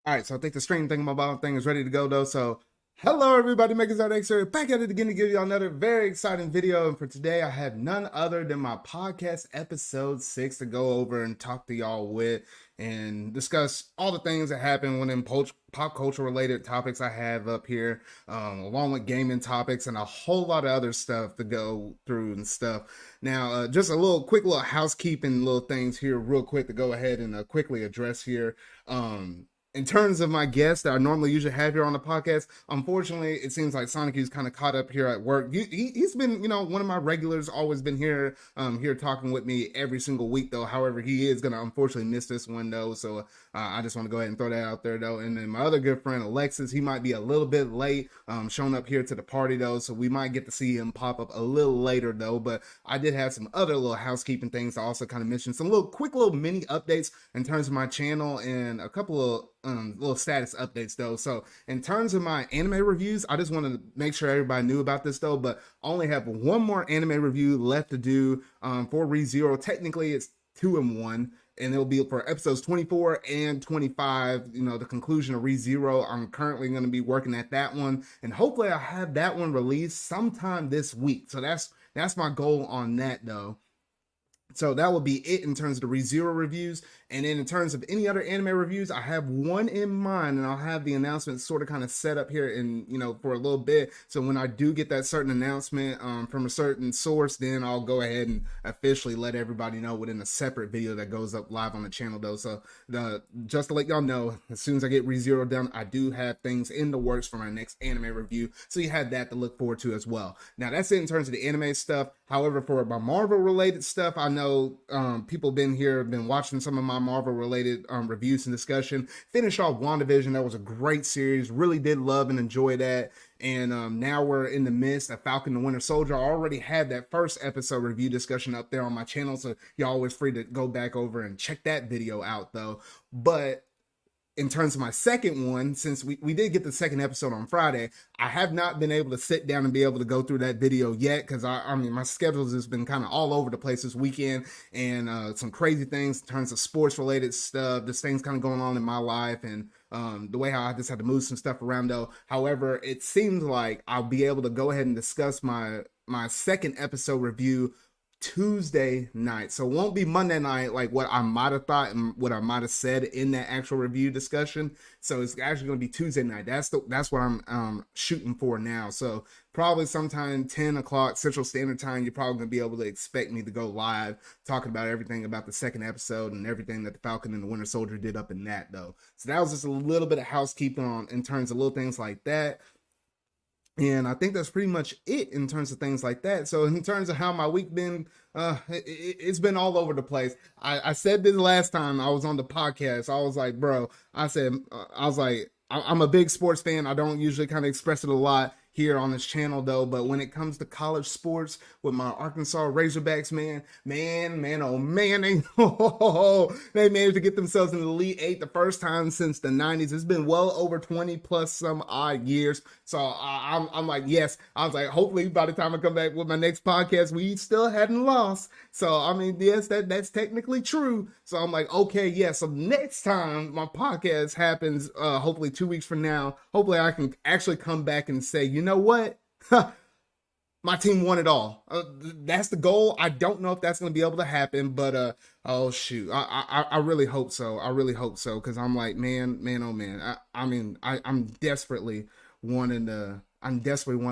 All right, so I think the stream thing, mobile thing is ready to go though. So hello everybody, Making ZardCast here, back at it again to give you another very exciting video. And for today, I have none other than my podcast episode 6 to go over and talk to y'all with and discuss all the things that happen when in pop culture related topics I have up here, along with gaming topics and a whole lot of other stuff to go through and stuff. Now, just a quick little housekeeping little things here real quick to go ahead and quickly address here. In terms of my guests that I normally usually have here on the podcast, unfortunately, it seems like Sonic is kind of caught up here at work. He's been, one of my regulars, always been here, here talking with me every single week, though. However, he is going to unfortunately miss this one, though. So I just want to go ahead and throw that out there, though. And then my other good friend, Alexis, he might be a little bit late showing up here to the party, though. So we might get to see him pop up a little later, though. But I did have some other little housekeeping things to also kind of mention. Some quick little mini updates in terms of my channel and a couple of little status updates though. So in terms of my anime reviews, I just wanted to make sure everybody knew about this though, but I only have one more anime review left to do for ReZero. Technically it's 2 in 1, and it'll be for episodes 24 and 25, the conclusion of ReZero. I'm currently going to be working at that one, and hopefully I'll have that one released sometime this week. So that's my goal on that though. So that will be it in terms of the ReZero reviews. And then in terms of any other anime reviews, I have one in mind, and I'll have the announcement sort of kind of set up here in, for a little bit. So when I do get that certain announcement from a certain source, then I'll go ahead and officially let everybody know within a separate video that goes up live on the channel though. So just to let y'all know, as soon as I get ReZero done, I do have things in the works for my next anime review. So you have that to look forward to as well. Now that's it in terms of the anime stuff. However, for my Marvel related stuff, I know people been watching some of my Marvel related reviews and discussion. Finished off WandaVision. That was a great series. Really did love and enjoy that. And now we're in the midst of Falcon the Winter Soldier. I already had that first episode review discussion up there on my channel, so you're always free to go back over and check that video out though. But in terms of my second one, since we did get the second episode on Friday, I have not been able to sit down and be able to go through that video yet, because I mean my schedules has been kind of all over the place this weekend, and some crazy things in terms of sports related stuff. There's things kind of going on in my life, and the way how I just had to move some stuff around though. However, it seems like I'll be able to go ahead and discuss my second episode review Tuesday night. So it won't be Monday night like what I might have thought and what I might have said in that actual review discussion. So it's actually going to be Tuesday night. That's what I'm shooting for now. So probably sometime 10 o'clock Central Standard Time, you're probably going to be able to expect me to go live talking about everything about the second episode and everything that the Falcon and the Winter Soldier did up in that though. So that was just a little bit of housekeeping in terms of little things like that. And I think that's pretty much it in terms of things like that. So in terms of how my week been, it's been all over the place. I said this last time I was on the podcast. I was like, bro, I'm a big sports fan. I don't usually kind of express it a lot here on this channel though, but when it comes to college sports with my Arkansas Razorbacks, man, oh man, they managed to get themselves in the Elite Eight the first time since the 90s. It's been well over 20 plus some odd years. So I'm like, yes, I was like, hopefully by the time I come back with my next podcast, we still hadn't lost. So I mean, yes, that's technically true. So I'm like, okay, yeah. So next time my podcast happens, hopefully 2 weeks from now, hopefully I can actually come back and say, you know what? My team won it all. That's the goal. I don't know if that's going to be able to happen, but oh shoot, I really hope so. I really hope so, because I'm like, man, oh man. I'm desperately wanting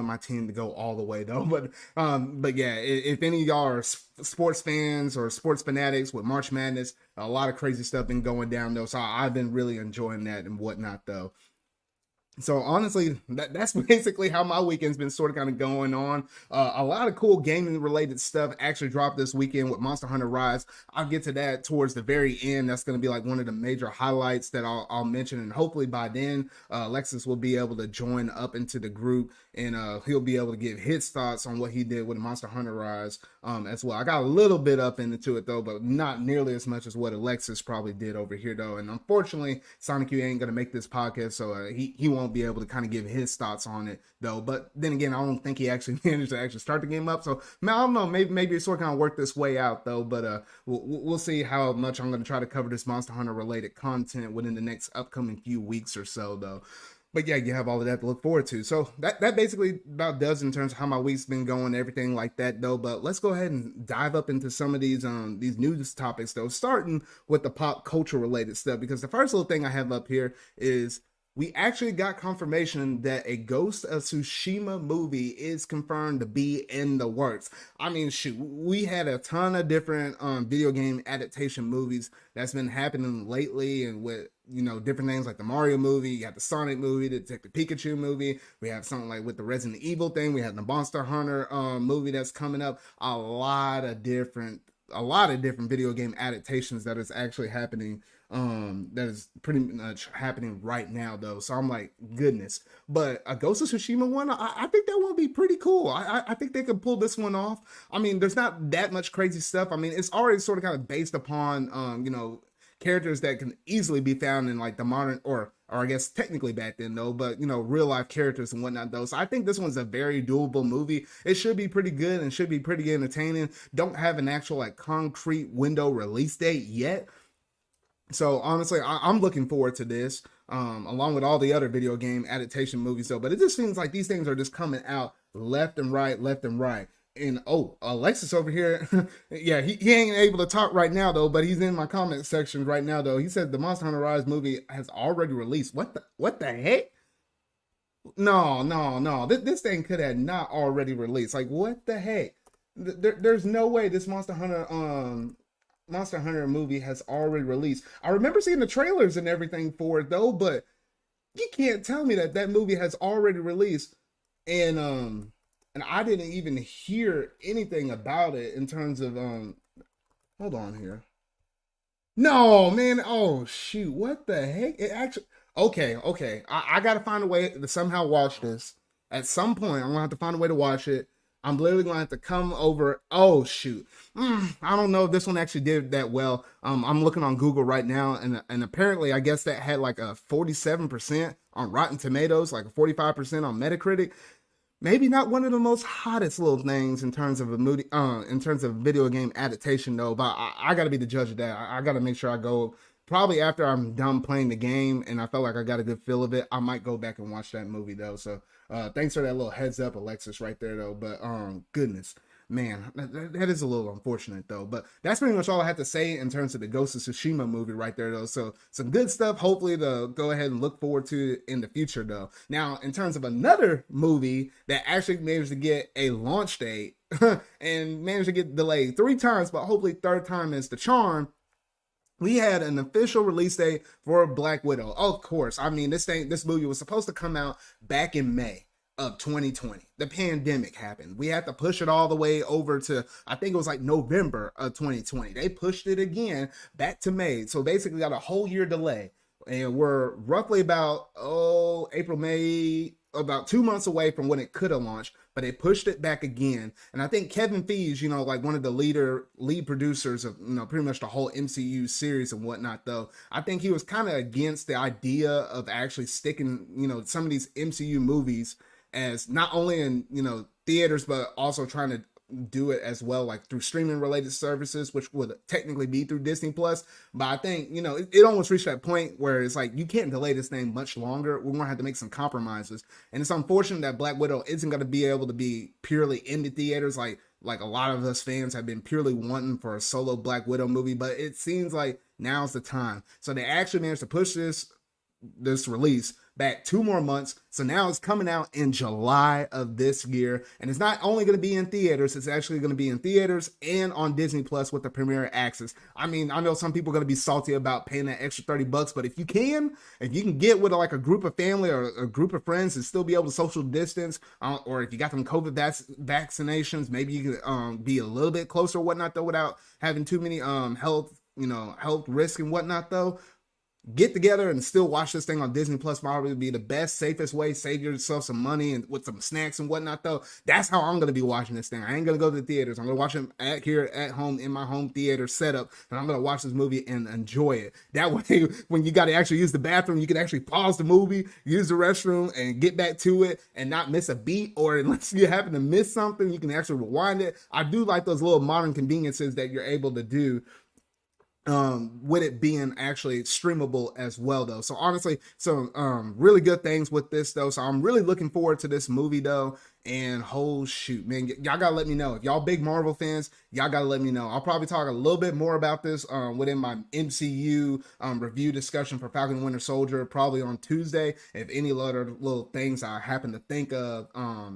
my team to go all the way though. But yeah, if any of y'all are sports fans or sports fanatics with March Madness, a lot of crazy stuff been going down though. So I've been really enjoying that and whatnot though. So honestly, that's basically how my weekend's been sort of kind of going on. A lot of cool gaming related stuff actually dropped this weekend with Monster Hunter Rise. I'll get to that towards the very end. That's going to be like one of the major highlights that I'll mention. And hopefully by then, Alexis will be able to join up into the group, and he'll be able to give his thoughts on what he did with Monster Hunter Rise as well. I got a little bit up into it though, but not nearly as much as what Alexis probably did over here though. And unfortunately, Sonic U ain't going to make this podcast, so he won't won't be able to kind of give his thoughts on it though. But then again, I don't think he actually managed to actually start the game up. So man, I don't know. Maybe it's sort of kind of work this way out though. But we'll see how much I'm going to try to cover this Monster Hunter related content within the next upcoming few weeks or so though. But yeah, you have all of that to look forward to. So that basically about does in terms of how my week's been going, everything like that though. But let's go ahead and dive up into some of these news topics though, starting with the pop culture related stuff, because the first little thing I have up here is we actually got confirmation that a Ghost of Tsushima movie is confirmed to be in the works. I mean, shoot, we had a ton of different video game adaptation movies that's been happening lately, and with, you know, different things like the Mario movie, you got the Sonic movie, the Detective Pikachu movie, we have something like with the Resident Evil thing, we have the Monster Hunter movie that's coming up, a lot of different video game adaptations that is actually happening, that is pretty much happening right now though. So I'm like, goodness. But a Ghost of Tsushima one, I think that would be pretty cool. I think they could pull this one off. I mean, there's not that much crazy stuff. I mean, it's already sort of kind of based upon you know, characters that can easily be found in like the modern, or I guess technically back then though, but you know, real life characters and whatnot though. So I think this one's a very doable movie. It should be pretty good and should be pretty entertaining. Don't have an actual like concrete window release date yet. So honestly, I'm looking forward to this, along with all the other video game adaptation movies though. But it just seems like these things are just coming out left and right. And oh, Alexis over here, yeah, he ain't able to talk right now though, but he's in my comment section right now though. He said the Monster Hunter Rise movie has already released. What the heck? No. This thing could have not already released. Like, what the heck? There's no way this Monster Hunter movie has already released. I remember seeing the trailers and everything for it though, but you can't tell me that movie has already released, and I didn't even hear anything about it in terms of hold on here. No, man. Oh shoot, what the heck? It actually okay. I gotta find a way to somehow watch this. At some point, I'm gonna have to find a way to watch it. I'm literally going to have to come over. Oh, shoot. I don't know if this one actually did that well. I'm looking on Google right now, and apparently I guess that had like a 47% on Rotten Tomatoes, like a 45% on Metacritic. Maybe not one of the most hottest little things in terms of a movie, in terms of video game adaptation though, but I got to be the judge of that. I got to make sure I go probably after I'm done playing the game and I felt like I got a good feel of it. I might go back and watch that movie though. So thanks for that little heads up, Alexis, right there though. But goodness, man, that is a little unfortunate though. But that's pretty much all I have to say in terms of the Ghost of Tsushima movie right there though. So some good stuff, hopefully, to go ahead and look forward to in the future though. Now, in terms of another movie that actually managed to get a launch date and managed to get delayed 3 times, but hopefully third time is the charm. We had an official release date for Black Widow. Of course, I mean, this movie was supposed to come out back in May of 2020. The pandemic happened. We had to push it all the way over to, I think it was like November of 2020. They pushed it again back to May. So basically got a whole year delay. And we're roughly about, April, May, about 2 months away from when it could have launched, but they pushed it back again. And I think Kevin Feige, you know, like one of the lead producers of, you know, pretty much the whole MCU series and whatnot though, I think he was kind of against the idea of actually sticking, you know, some of these MCU movies as not only in, you know, theaters, but also trying to do it as well, like through streaming related services, which would technically be through Disney Plus. But I think, you know, it almost reached that point where it's like, you can't delay this thing much longer. We're gonna have to make some compromises. And it's unfortunate that Black Widow isn't gonna be able to be purely in the theaters like a lot of us fans have been purely wanting for a solo Black Widow movie. But it seems like now's the time. So they actually managed to push this release back 2 more months. So now it's coming out in July of this year. And it's not only going to be in theaters, it's actually going to be in theaters and on Disney Plus with the premiere access. I mean, I know some people are going to be salty about paying that extra $30, but if you can get with like a group of family or a group of friends and still be able to social distance, or if you got them COVID vaccinations, maybe you can be a little bit closer or whatnot though, without having too many health risk and whatnot though. get together and still watch this thing on Disney Plus probably be the best, safest way. Save yourself some money and with some snacks and whatnot, though. That's how I'm going to be watching this thing. I ain't going to go to the theaters. I'm going to watch it here at home in my home theater setup, and I'm going to watch this movie and enjoy it. That way, when you got to actually use the bathroom, you can actually pause the movie, use the restroom, and get back to it and not miss a beat, or unless you happen to miss something, you can actually rewind it. I do like those little modern conveniences that you're able to do with it being actually streamable as well, though. So honestly, really good things with this, though. So I'm really looking forward to this movie, though. And oh shoot, man, y'all gotta let me know if y'all big Marvel fans. Y'all gotta let me know. I'll probably talk a little bit more about this within my MCU review discussion for Falcon and Winter Soldier, probably on Tuesday. If any other little things I happen to think of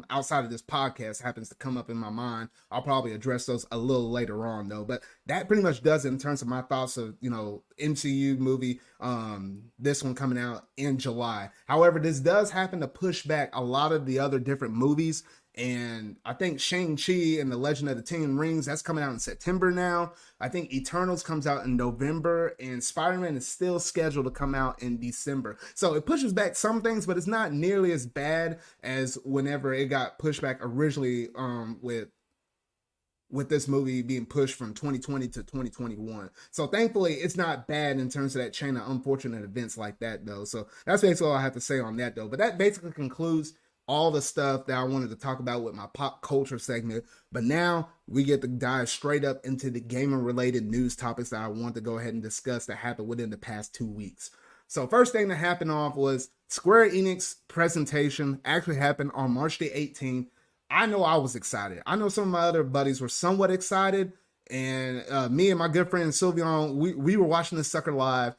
outside of this podcast happens to come up in my mind, I'll probably address those a little later on, though. But that pretty much does it in terms of my thoughts of, you know, MCU movie, this one coming out in July. However, this does happen to push back a lot of the other different movies. And I think Shang-Chi and the Legend of the Ten Rings, that's coming out in September now. I think Eternals comes out in November, and Spider-Man is still scheduled to come out in December. So it pushes back some things, but it's not nearly as bad as whenever it got pushed back originally with this movie being pushed from 2020 to 2021. So thankfully, it's not bad in terms of that chain of unfortunate events like that, though. So that's basically all I have to say on that, though. But that basically concludes all the stuff that I wanted to talk about with my pop culture segment. But now we get to dive straight up into the gaming related news topics that I want to go ahead and discuss that happened within the past 2 weeks. So first thing that happened off was Square Enix presentation actually happened on March the 18th. I know I was excited. I know some of my other buddies were somewhat excited. And me and my good friend Sylvian, we were watching this sucker live.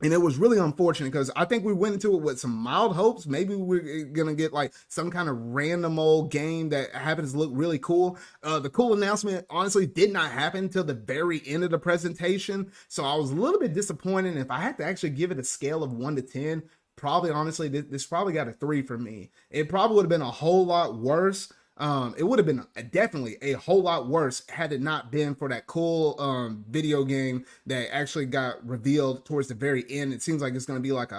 And it was really unfortunate because I think we went into it with some mild hopes. Maybe we're going to get like some kind of random old game that happens to look really cool. The cool announcement honestly did not happen until the very end of the presentation. So I was a little bit disappointed. If I had to actually give it a scale of 1 to 10, probably honestly, this probably got a 3 for me. It probably would have been a whole lot worse. It would have been definitely a whole lot worse had it not been for that cool video game that actually got revealed towards the very end. It seems like it's going to be like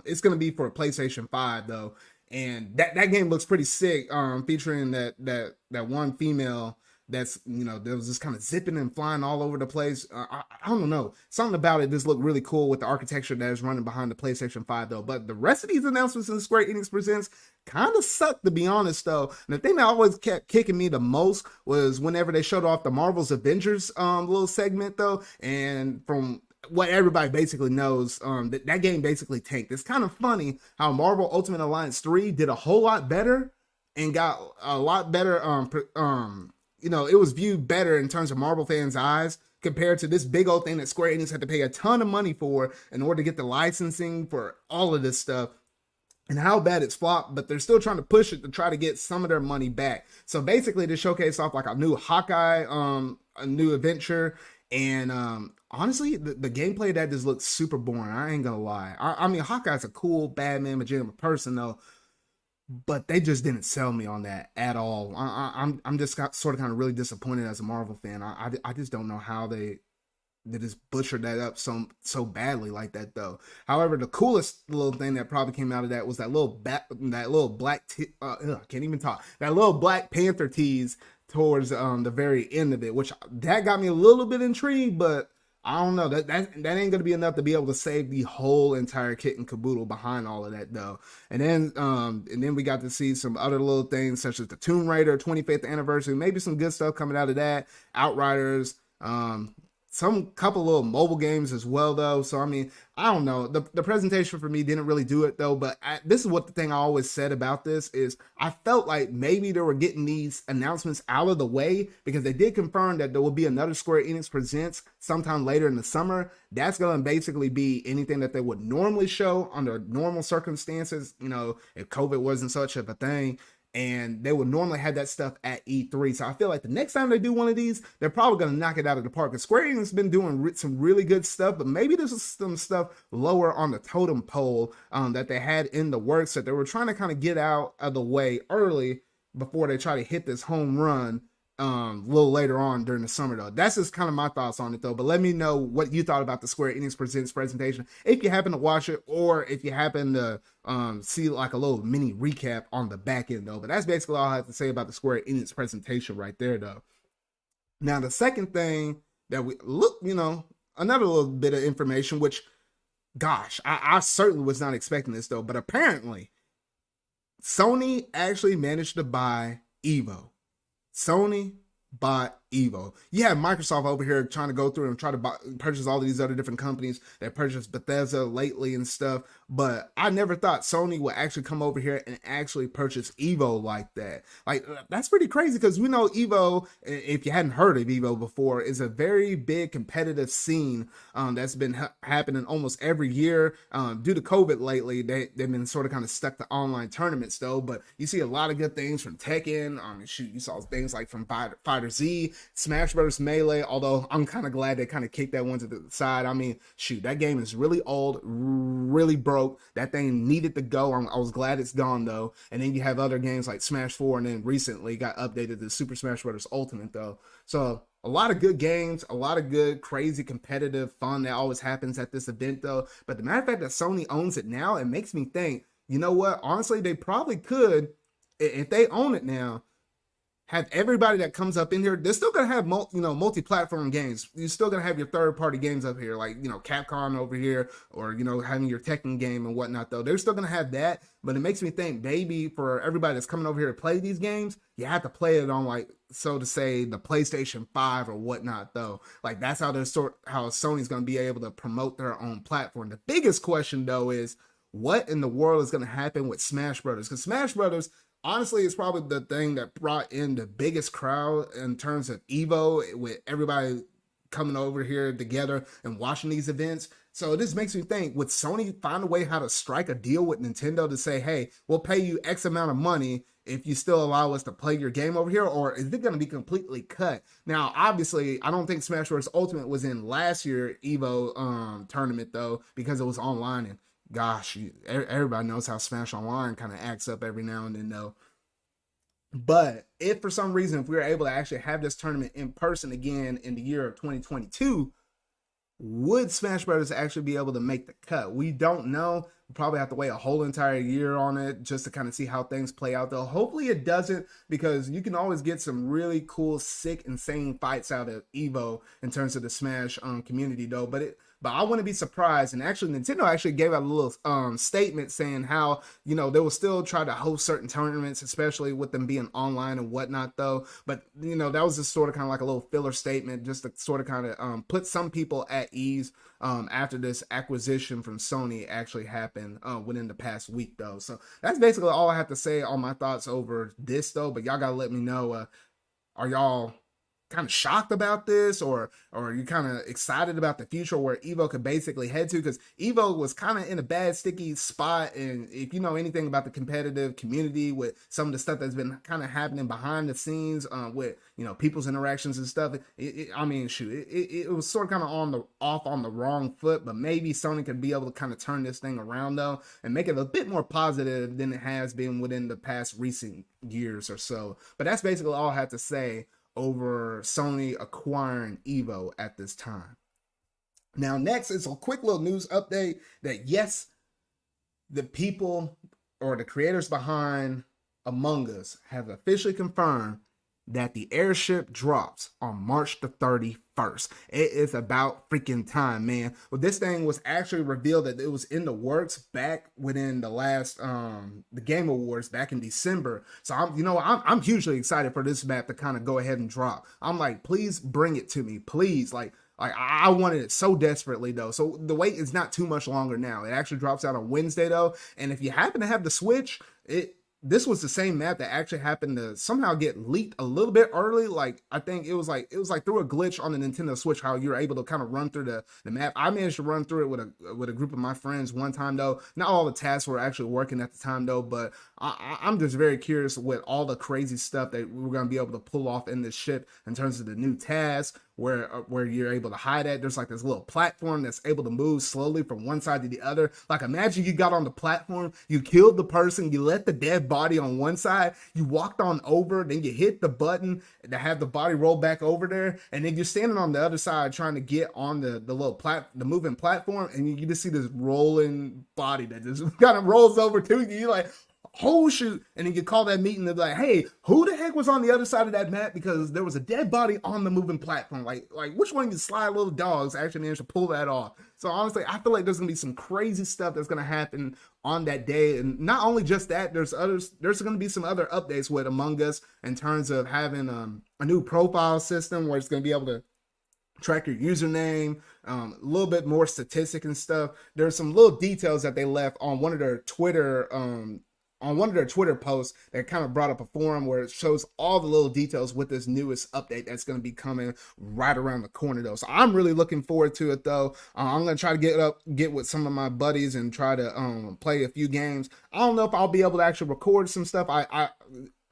it's going to be for a PlayStation 5 though. And that game looks pretty sick, featuring that one female that's, you know, that was just kind of zipping and flying all over the place. I don't know. Something about it just looked really cool with the architecture that is running behind the PlayStation 5, though. But the rest of these announcements in Square Enix Presents kind of sucked, to be honest, though. And the thing that always kept kicking me the most was whenever they showed off the Marvel's Avengers little segment, though. And from what everybody basically knows, that game basically tanked. It's kind of funny how Marvel Ultimate Alliance 3 did a whole lot better and got a lot better, you know, it was viewed better in terms of Marvel fans' eyes compared to this big old thing that Square Enix had to pay a ton of money for in order to get the licensing for all of this stuff. And how bad it's flopped, but they're still trying to push it to try to get some of their money back. So basically, they showcase off like a new Hawkeye, a new adventure, and honestly, the gameplay of that just looks super boring. I ain't gonna lie. I mean, Hawkeye's a cool Batman legitimate person though, but they just didn't sell me on that at all. I'm just sort of kind of really disappointed as a Marvel fan. I just don't know how they just butchered that up so badly like that though. However, the coolest little thing that probably came out of that was that little black can't even talk. That little Black Panther tease towards the very end of it, which that got me a little bit intrigued, but I don't know. That ain't gonna be enough to be able to save the whole entire kit and caboodle behind all of that though. And then we got to see some other little things such as the Tomb Raider 25th anniversary, maybe some good stuff coming out of that. Outriders, some couple little mobile games as well though. So I mean, I don't know. The presentation for me didn't really do it though, but this is what the thing I always said about this is I felt like maybe they were getting these announcements out of the way because they did confirm that there will be another Square Enix Presents sometime later in the summer. That's going to basically be anything that they would normally show under normal circumstances, you know, if COVID wasn't such of a thing. And they would normally have that stuff at E3. So I feel like the next time they do one of these, they're probably going to knock it out of the park. Because Square Enix has been doing some really good stuff, but maybe there's some stuff lower on the totem pole that they had in the works that they were trying to kind of get out of the way early before they try to hit this home run a little later on during the summer though. That's just kind of my thoughts on it though. But let me know what you thought about the Square Enix Presents presentation if you happen to watch it, or if you happen to see like a little mini recap on the back end though. But that's basically all I have to say about the Square Enix presentation right there though. Now the second thing that we look, another little bit of information, which gosh, I certainly was not expecting this though, but apparently Sony actually managed to buy EVO. Sony bought EVO. You have Microsoft over here trying to go through and try to purchase all of these other different companies that purchased Bethesda lately and stuff. But I never thought Sony would actually come over here and actually purchase EVO like that. Like, that's pretty crazy because we know EVO, if you hadn't heard of EVO before, is a very big competitive scene that's been happening almost every year. Due to COVID lately, they've been sort of kind of stuck to online tournaments though. But you see a lot of good things from Tekken. You saw things like from Fighter Z, Smash Bros. Melee, although I'm kind of glad they kind of kicked that one to the side. I mean, that game is really old, really broke. That thing needed to go. I was glad it's gone though. And then you have other games like Smash 4, and then recently got updated to Super Smash Bros. Ultimate though. So a lot of good games, a lot of good, crazy, competitive fun that always happens at this event though. But the matter of fact that Sony owns it now, it makes me think, you know what? Honestly, they probably could, if they own it now, have everybody that comes up in here. They're still gonna have multi-platform games. You're still gonna have your third-party games up here, like Capcom over here, or having your Tekken game and whatnot. Though they're still gonna have that, but it makes me think maybe for everybody that's coming over here to play these games, you have to play it on, like, so to say, the PlayStation 5 or whatnot. Though, like, that's how how Sony's gonna be able to promote their own platform. The biggest question though is, what in the world is gonna happen with Smash Brothers? Because Smash Brothers, honestly, it's probably the thing that brought in the biggest crowd in terms of EVO, with everybody coming over here together and watching these events. So this makes me think, would Sony find a way how to strike a deal with Nintendo to say, hey, we'll pay you X amount of money if you still allow us to play your game over here? Or is it going to be completely cut? Now, obviously, I don't think Smash Bros. Ultimate was in last year's EVO tournament, though, because it was online. And gosh, everybody knows how Smash Online kind of acts up every now and then though. But if for some reason, if we were able to actually have this tournament in person again in the year of 2022, would Smash Brothers actually be able to make the cut? We don't know. We'll probably have to wait a whole entire year on it just to kind of see how things play out though. Hopefully it doesn't, because you can always get some really cool, sick, insane fights out of EVO in terms of the Smash community though. But I wouldn't be surprised. And actually, Nintendo actually gave out a little statement saying how, they will still try to host certain tournaments, especially with them being online and whatnot, though. But, that was just sort of kind of like a little filler statement, just to sort of kind of put some people at ease after this acquisition from Sony actually happened within the past week, though. So that's basically all I have to say on my thoughts over this, though. But y'all got to let me know, are y'all kind of shocked about this, or are you kind of excited about the future where EVO could basically head to? Because EVO was kind of in a bad, sticky spot, and if you know anything about the competitive community with some of the stuff that's been kind of happening behind the scenes with people's interactions and stuff, it was sort of kind of off on the wrong foot. But maybe Sony could be able to kind of turn this thing around though and make it a bit more positive than it has been within the past recent years or so. But that's basically all I have to say over Sony acquiring EVO at this time. Now, next is a quick little news update that yes, the people or the creators behind Among Us have officially confirmed that the airship drops on March the 31st. It is about freaking time, man. Well, this thing was actually revealed that it was in the works back within the last the Game Awards back in December. So I'm hugely excited for this map to kind of go ahead and drop. I'm like, please bring it to me, please. Like I wanted it so desperately though. So the wait is not too much longer now. It actually drops out on Wednesday though. And if you happen to have the Switch, this was the same map that actually happened to somehow get leaked a little bit early. Like, I think it was like through a glitch on the Nintendo Switch, how you're able to kind of run through the map. I managed to run through it with a group of my friends one time though. Not all the tasks were actually working at the time though, but I'm just very curious with all the crazy stuff that we're going to be able to pull off in this ship in terms of the new tasks, where you're able to hide at. There's like this little platform that's able to move slowly from one side to the other. Like, imagine you got on the platform, you killed the person, you let the dead body on one side. You walked on over, then you hit the button to have the body roll back over there, and then you're standing on the other side trying to get on the little the moving platform, and you just see this rolling body that just kind of rolls over to you. You're like, oh shoot. And then you call that meeting and be like, hey, who the heck was on the other side of that map? Because there was a dead body on the moving platform. Like which one of you sly little dogs actually managed to pull that off? So honestly, I feel like there's gonna be some crazy stuff that's gonna happen on that day. And not only just that, there's gonna be some other updates with Among Us in terms of having a new profile system where it's gonna be able to track your username, a little bit more statistic and stuff. There's some little details that they left on one of their Twitter posts that kind of brought up a forum where it shows all the little details with this newest update that's going to be coming right around the corner though. So I'm really looking forward to it though. I'm going to try to get with some of my buddies and try to play a few games. I don't know if I'll be able to actually record some stuff.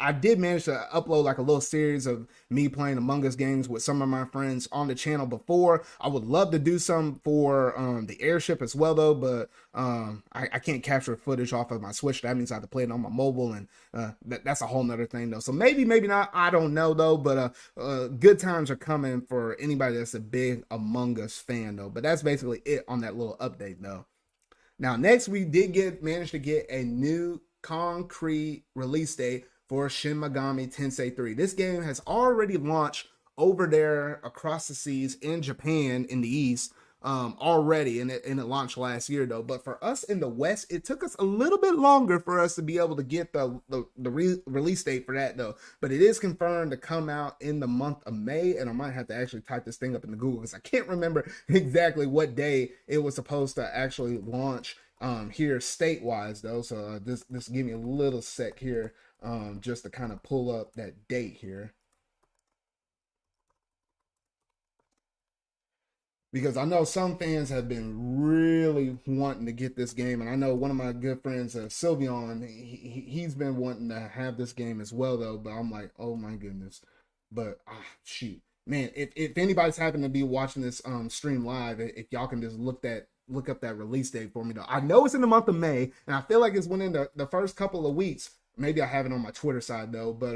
I did manage to upload like a little series of me playing Among Us games with some of my friends on the channel before. I would love to do some for the airship as well though, but I can't capture footage off of my Switch. That means I have to play it on my mobile, and that's a whole nother thing though. So maybe not, I don't know though, but good times are coming for anybody that's a big Among Us fan though. But that's basically it on that little update though. Now next, we did manage to get a new concrete release date for Shin Megami Tensei 3. This game has already launched over there across the seas in Japan in the East already, and it launched last year though. But for us in the West, it took us a little bit longer for us to be able to get the release date for that though. But it is confirmed to come out in the month of May, and I might have to actually type this thing up in the Google because I can't remember exactly what day it was supposed to actually launch here state-wise though. So just give me a little sec here. Just to kind of pull up that date here, because I know some fans have been really wanting to get this game, and I know one of my good friends, Sylvion, he's been wanting to have this game as well though. But I'm like, oh my goodness. But shoot, man, if anybody's happened to be watching this stream live, if y'all can just look up that release date for me though. I know it's in the month of May, and I feel like it's within the first couple of weeks. Maybe I have it on my Twitter side though, but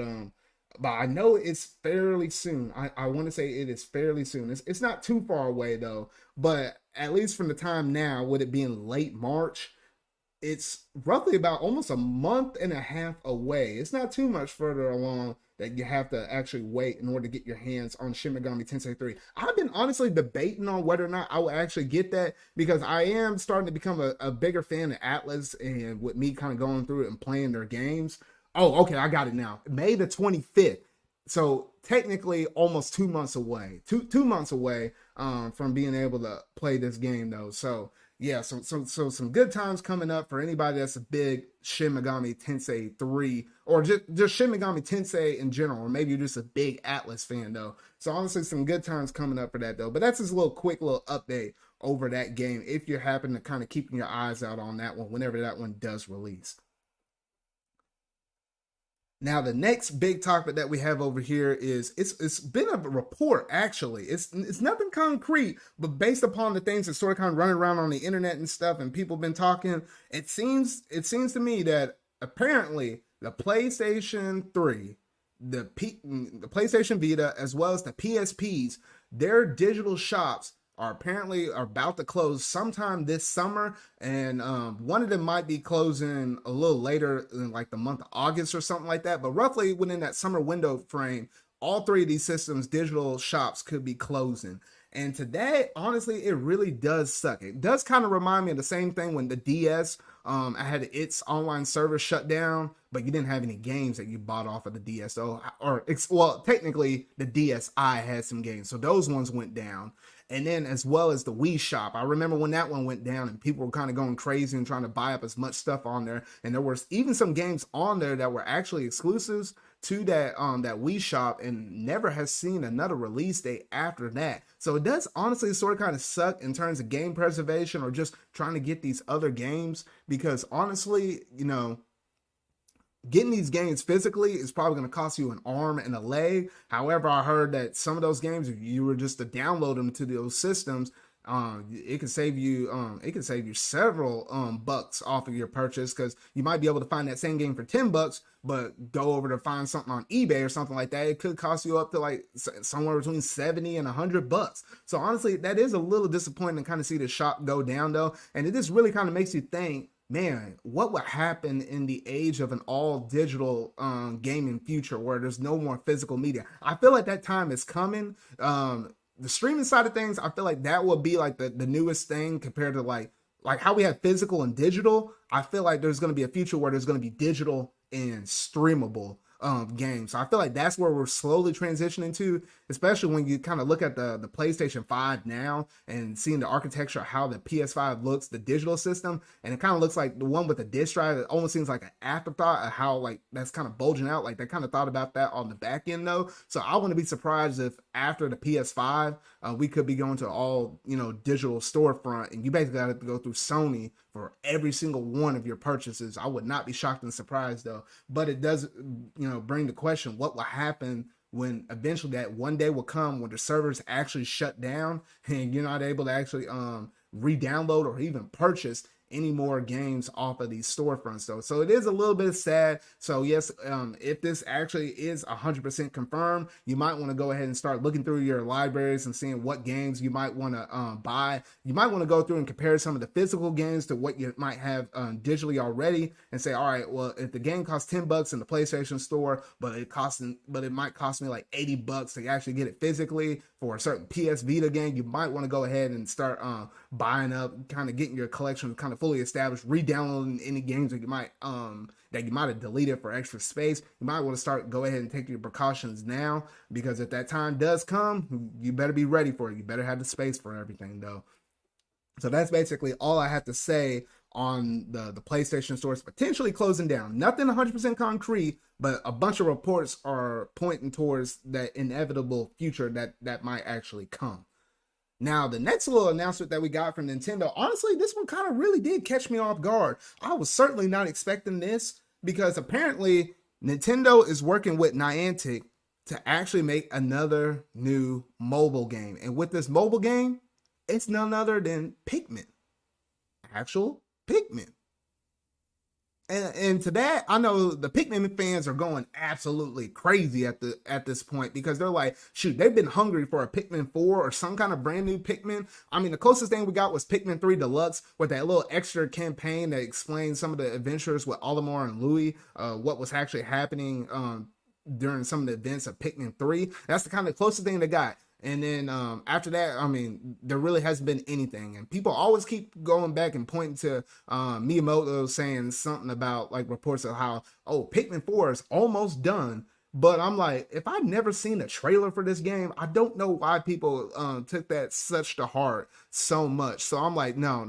I know it's fairly soon. I want to say it is fairly soon. It's not too far away though, but at least from the time now, with it being late March, it's roughly about almost a month and a half away. It's not too much further along that you have to actually wait in order to get your hands on Shin Megami Tensei 3. I've been honestly debating on whether or not I will actually get that, because I am starting to become a bigger fan of Atlas, and with me kind of going through it and playing their games. Oh, okay, I got it now. May the 25th. So technically almost 2 months away. Two months away from being able to play this game though. So yeah, so some good times coming up for anybody that's a big Shin Megami Tensei 3, or just Shin Megami Tensei in general, or maybe you're just a big Atlas fan though. So honestly, some good times coming up for that though. But that's just a quick little update over that game, if you happen to kind of keeping your eyes out on that one whenever that one does release. Now, the next big topic that we have over here is it's been a report actually. It's nothing concrete, but based upon the things that sort of kind of running around on the internet and stuff, and people have been talking, it seems to me that apparently the PlayStation 3, the PlayStation Vita, as well as the PSPs, their digital shops are about to close sometime this summer, and one of them might be closing a little later in like the month of August or something like that, but roughly within that summer window frame, all three of these systems digital shops could be closing. And today, honestly, it really does suck. It does kind of remind me of the same thing when the DS I had its online server shut down, but you didn't have any games that you bought off of the DSO, well, technically the DSi had some games, so those ones went down. And then as well as the Wii shop, I remember when that one went down and people were kind of going crazy and trying to buy up as much stuff on there. And there was even some games on there that were actually exclusives to that Wii shop, and never has seen another release date after that. So it does honestly sort of kind of suck in terms of game preservation, or just trying to get these other games, because honestly, you know, getting these games physically is probably going to cost you an arm and a leg. However, I heard that some of those games, if you were just to download them to those systems, it can save you several bucks off of your purchase, because you might be able to find that same game for $10, but go over to find something on eBay or something like that, it could cost you up to like somewhere between 70 and $100. So honestly, that is a little disappointing to kind of see the shop go down though, and it just really kind of makes you think, man, what would happen in the age of an all digital gaming future where there's no more physical media? I feel like that time is coming. The streaming side of things, I feel like that will be like the newest thing compared to like how we have physical and digital. I feel like there's going to be a future where there's going to be digital and streamable games. So I feel like that's where we're slowly transitioning to, especially when you kind of look at the PlayStation 5 now and seeing the architecture of how the PS5 looks, the digital system, and it kind of looks like the one with the disc drive. It almost seems like an afterthought of how like that's kind of bulging out. Like they kind of thought about that on the back end though. So I wouldn't be surprised if after the PS5, we could be going to all, digital storefront, and you basically got to go through Sony for every single one of your purchases. I would not be shocked and surprised though. But it does, bring the question, what will happen when eventually that one day will come when the servers actually shut down and you're not able to actually re-download or even purchase any more games off of these storefronts though. So it is a little bit sad. So yes, if this actually is 100% confirmed, you might want to go ahead and start looking through your libraries and seeing what games you might want to buy. You might want to go through and compare some of the physical games to what you might have digitally already, and say, all right, well, if the game costs $10 in the PlayStation Store, but it might cost me like $80 to actually get it physically for a certain PS Vita game, you might want to go ahead and start buying up, kind of getting your collection kind of fully established, re-downloading any games that you might have deleted for extra space. You might want to go ahead and take your precautions now, because if that time does come, you better be ready for it. You better have the space for everything though. So that's basically all I have to say on the PlayStation stores potentially closing down. Nothing 100% concrete, but a bunch of reports are pointing towards that inevitable future that might actually come. Now, the next little announcement that we got from Nintendo, honestly, this one kind of really did catch me off guard. I was certainly not expecting this, because apparently Nintendo is working with Niantic to actually make another new mobile game. And with this mobile game, it's none other than Pikmin. Actual Pikmin. And to that, I know the Pikmin fans are going absolutely crazy at this point, because they're like, shoot, they've been hungry for a Pikmin 4 or some kind of brand new Pikmin. I mean, the closest thing we got was Pikmin 3 Deluxe with that little extra campaign that explained some of the adventures with Olimar and Louis, what was actually happening during some of the events of Pikmin 3. That's the kind of closest thing they got. And then after that, I mean, there really hasn't been anything. And people always keep going back and pointing to Miyamoto saying something about like reports of how, oh, Pikmin 4 is almost done. But I'm like, if I've never seen a trailer for this game, I don't know why people took that such to heart so much. So I'm like, no.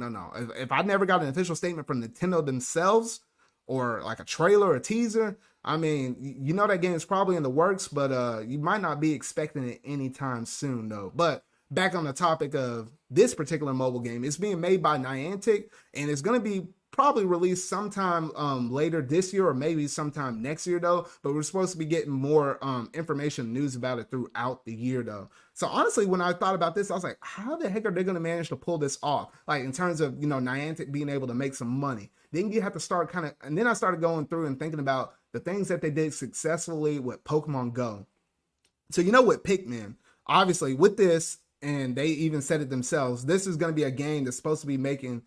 If I never got an official statement from Nintendo themselves, or like a trailer or a teaser, I mean, that game is probably in the works, but you might not be expecting it anytime soon though. But back on the topic of this particular mobile game, it's being made by Niantic, and it's going to be probably released sometime later this year, or maybe sometime next year though. But we're supposed to be getting more information, news about it throughout the year though. So honestly, when I thought about this, I was like, how the heck are they going to manage to pull this off? Like in terms of, Niantic being able to make some money. Then you have to start and then I started going through and thinking about the things that they did successfully with Pokemon Go. So, with Pikmin, obviously with this, and they even said it themselves, this is going to be a game that's supposed to be making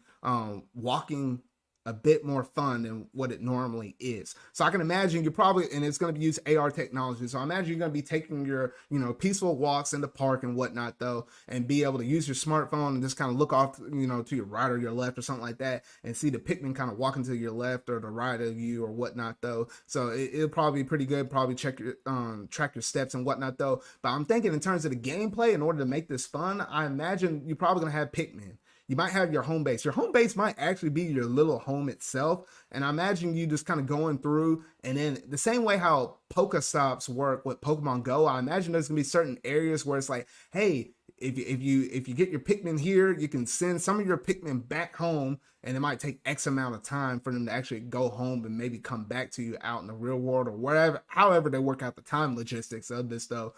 walking a bit more fun than what it normally is. So I can imagine and it's going to use AR technology. So I imagine you're going to be taking your, peaceful walks in the park and whatnot though, and be able to use your smartphone and just kind of look off, to your right or your left or something like that, and see the Pikmin kind of walking to your left or the right of you or whatnot though. So it'll probably be pretty good. Probably track your steps and whatnot though. But I'm thinking in terms of the gameplay, in order to make this fun, I imagine you're probably going to have Pikmin. You might have your home base. Your home base might actually be your little home itself. And I imagine you just kind of going through, and then the same way how Pokestops work with Pokemon Go, I imagine there's gonna be certain areas where it's like, hey, if you get your Pikmin here, you can send some of your Pikmin back home, and it might take X amount of time for them to actually go home and maybe come back to you out in the real world or wherever, however they work out the time logistics of this though.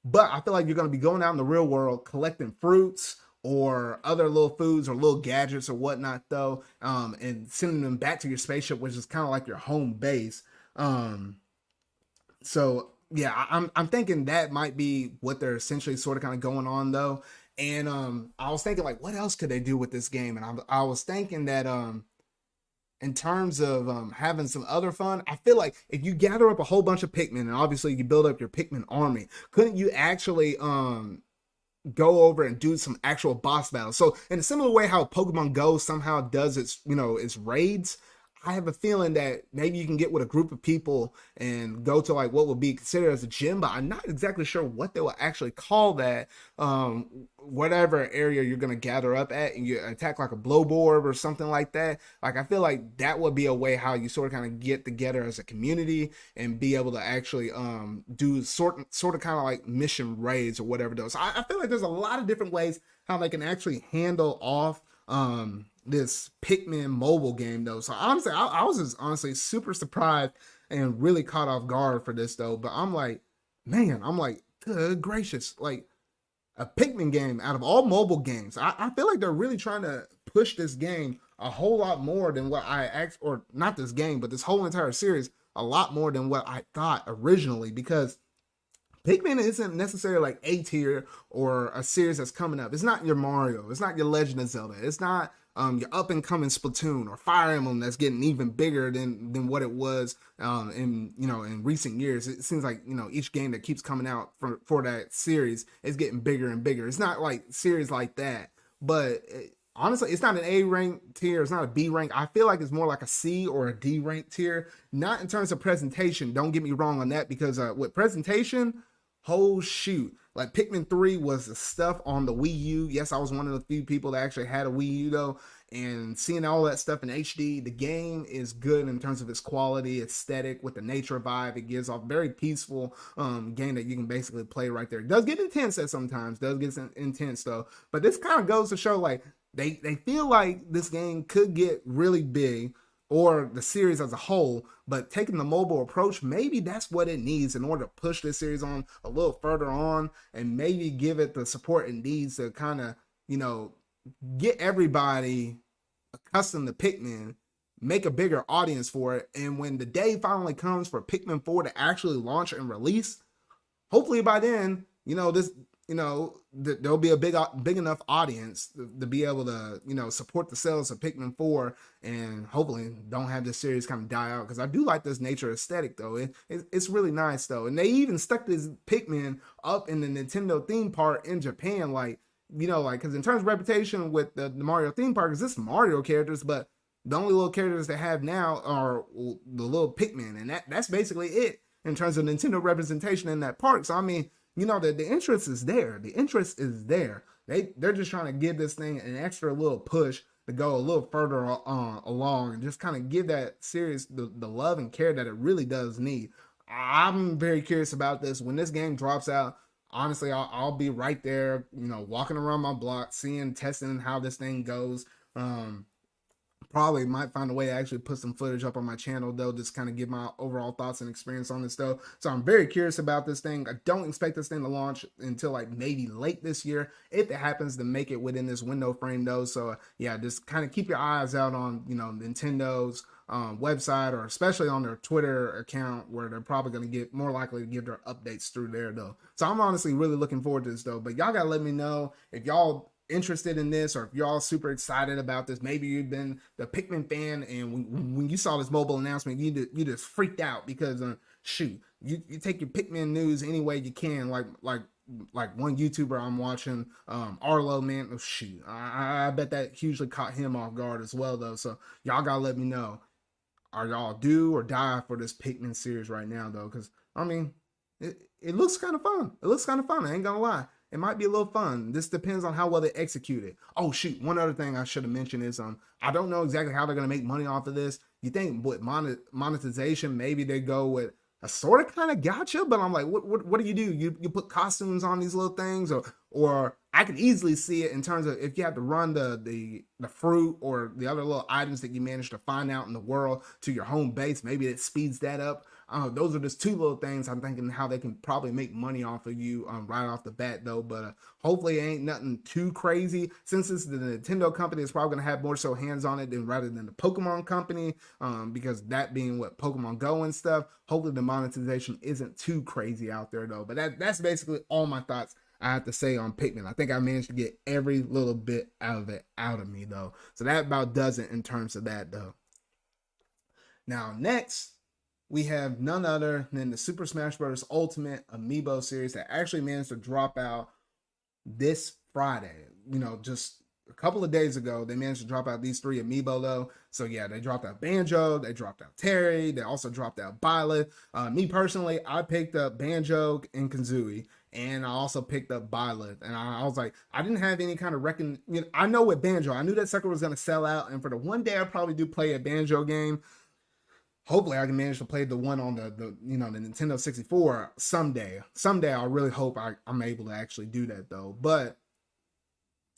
But I feel like you're gonna be going out in the real world collecting fruits, or other little foods or little gadgets or whatnot though, and sending them back to your spaceship, which is kind of like your home base. So yeah, I'm thinking that might be what they're essentially sort of kind of going on though. And I was thinking like, what else could they do with this game? And I was thinking that in terms of having some other fun, I feel like if you gather up a whole bunch of Pikmin and obviously you build up your Pikmin army, couldn't you actually go over and do some actual boss battles? So in a similar way how Pokemon Go somehow does its, its raids, I have a feeling that maybe you can get with a group of people and go to like what would be considered as a gym, but I'm not exactly sure what they will actually call that. Whatever area you're going to gather up at and you attack like a blowboard or something like that. Like, I feel like that would be a way how you sort of kind of get together as a community and be able to actually do sort of kind of like mission raids or whatever those. I feel like there's a lot of different ways how they can actually handle off this Pikmin mobile game though. So honestly, I was just honestly super surprised and really caught off guard for this though. But I'm like, man, good gracious, like a Pikmin game out of all mobile games. I feel like they're really trying to push this game a whole lot more than what or not this game, but this whole entire series a lot more than what I thought originally, because Pikmin isn't necessarily like A tier or a series that's coming up. It's not your Mario. It's not your Legend of Zelda. It's not your up and coming Splatoon or Fire Emblem that's getting even bigger than what it was in recent years. It seems like each game that keeps coming out for that series is getting bigger and bigger. It's not like series like that, but honestly, it's not an A rank tier. It's not a B rank. I feel like it's more like a C or a D rank tier. Not in terms of presentation. Don't get me wrong on that, because with presentation, oh shoot, like Pikmin 3 was the stuff on the Wii U. Yes, I was one of the few people that actually had a Wii U though, and seeing all that stuff in HD, the game is good in terms of its quality, aesthetic, with the nature vibe. It gives off very peaceful game that you can basically play right there. It does get intense at sometimes, does get intense though, but this kind of goes to show like they feel like this game could get really big, or the series as a whole, but taking the mobile approach, maybe that's what it needs in order to push this series on a little further on, and maybe give it the support it needs to kind of, get everybody accustomed to Pikmin, make a bigger audience for it, and when the day finally comes for Pikmin 4 to actually launch and release, hopefully by then, there'll be a big enough audience to be able to, support the sales of Pikmin 4, and hopefully don't have this series kind of die out, because I do like this nature aesthetic though. It's really nice though. And they even stuck this Pikmin up in the Nintendo theme park in Japan, because in terms of reputation with the Mario theme park, is this Mario characters, but the only little characters they have now are the little Pikmin, and that's basically it in terms of Nintendo representation in that park. So I mean, the interest is there. The interest is there. They're just trying to give this thing an extra little push to go a little further along and just kind of give that series the love and care that it really does need. I'm very curious about this. When this game drops out, honestly, I'll be right there, walking around my block, testing how this thing goes. Probably might find a way to actually put some footage up on my channel though, just kind of give my overall thoughts and experience on this though. So I'm very curious about this thing. I don't expect this thing to launch until like maybe late this year, if it happens to make it within this window frame though. So yeah, just kind of keep your eyes out on Nintendo's website, or especially on their Twitter account, where they're probably going to get more likely to give their updates through there though. So I'm honestly really looking forward to this though. But y'all gotta let me know if y'all interested in this, or if y'all super excited about this. Maybe you've been the Pikmin fan, and when you saw this mobile announcement, you just freaked out because shoot, you take your Pikmin news any way you can, like one YouTuber I'm watching, Arlo, man, oh shoot, I bet that hugely caught him off guard as well though. So y'all gotta let me know, are y'all do or die for this Pikmin series right now though? Because I mean, it looks kind of fun. It looks kind of fun, I ain't gonna lie. It might be a little fun. This depends on how well they execute it. Oh shoot, one other thing I should have mentioned is I don't know exactly how they're gonna make money off of this. You think with monetization, maybe they go with a sort of kind of gotcha, but I'm like, what do? You put costumes on these little things, or I could easily see it in terms of if you have to run the fruit or the other little items that you manage to find out in the world to your home base, maybe it speeds that up. those are just two little things I'm thinking how they can probably make money off of you right off the bat though. But hopefully it ain't nothing too crazy. Since it's the Nintendo company, it's probably gonna have more so hands on it than rather than the Pokemon company, because that being what Pokemon Go and stuff. Hopefully the monetization isn't too crazy out there though. But that's basically all my thoughts I have to say on Pikmin. I think I managed to get every little bit out of me though. So that about does it in terms of that though. Now next, we have none other than the Super Smash Bros. Ultimate Amiibo series that actually managed to drop out this Friday. You know, just a couple of days ago, they managed to drop out these 3 Amiibo though. So yeah, they dropped out Banjo, they dropped out Terry, they also dropped out Byleth. Me personally, I picked up Banjo and Kazooie, and I also picked up Byleth. And I was like, I didn't have any kind of I know with Banjo, I knew that sucker was going to sell out. And for the one day I probably do play a Banjo game, hopefully I can manage to play the one on the Nintendo 64 someday. Someday I really hope I'm able to actually do that though. But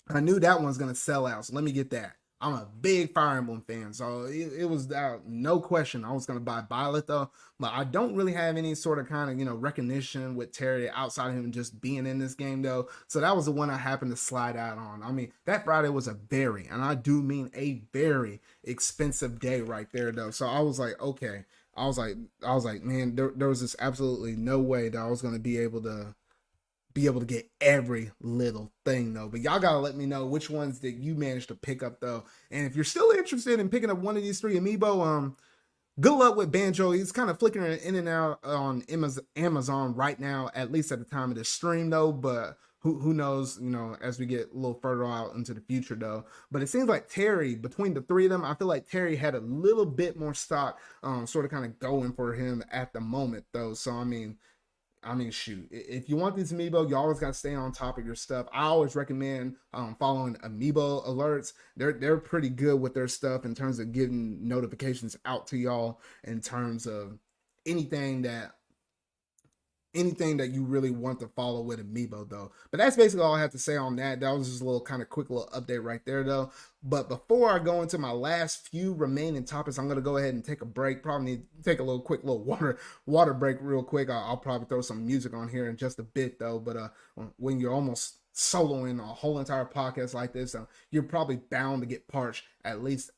I knew that one's going to sell out. So let me get that. I'm a big Fire Emblem fan, so it was no question I was going to buy Byleth though. But I don't really have any sort of kind of, recognition with Terry outside of him just being in this game though. So that was the one I happened to slide out on. I mean, that Friday was a very, and I do mean a very expensive day right there though. So I was like, okay. I was like, man, there was just absolutely no way that I was going to be able to get every little thing though. But y'all gotta let me know which ones that you managed to pick up though. And if you're still interested in picking up one of these 3 Amiibo, good luck with Banjo. He's kind of flickering in and out on Amazon right now, at least at the time of this stream though. But who knows, as we get a little further out into the future though. But it seems like Terry, between the 3 of them, I feel like Terry had a little bit more stock sort of kind of going for him at the moment though. So I mean, shoot, if you want these Amiibo, you always got to stay on top of your stuff. I always recommend following Amiibo alerts. They're pretty good with their stuff in terms of getting notifications out to y'all in terms of anything that you really want to follow with Amiibo though. But that's basically all I have to say on that. That was just a little kind of quick little update right there though. But before I go into my last few remaining topics, I'm going to go ahead and take a break. Probably need to take a little quick water break real quick. I'll probably throw some music on here in just a bit though. But when you're almost soloing a whole entire podcast like this, you're probably bound to get parched at least,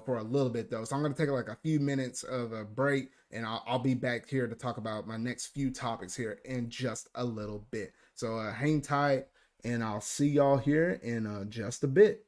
for a little bit though. So I'm going to take like a few minutes of a break, and I'll be back here to talk about my next few topics here in just a little bit. So hang tight, and I'll see y'all here in just a bit.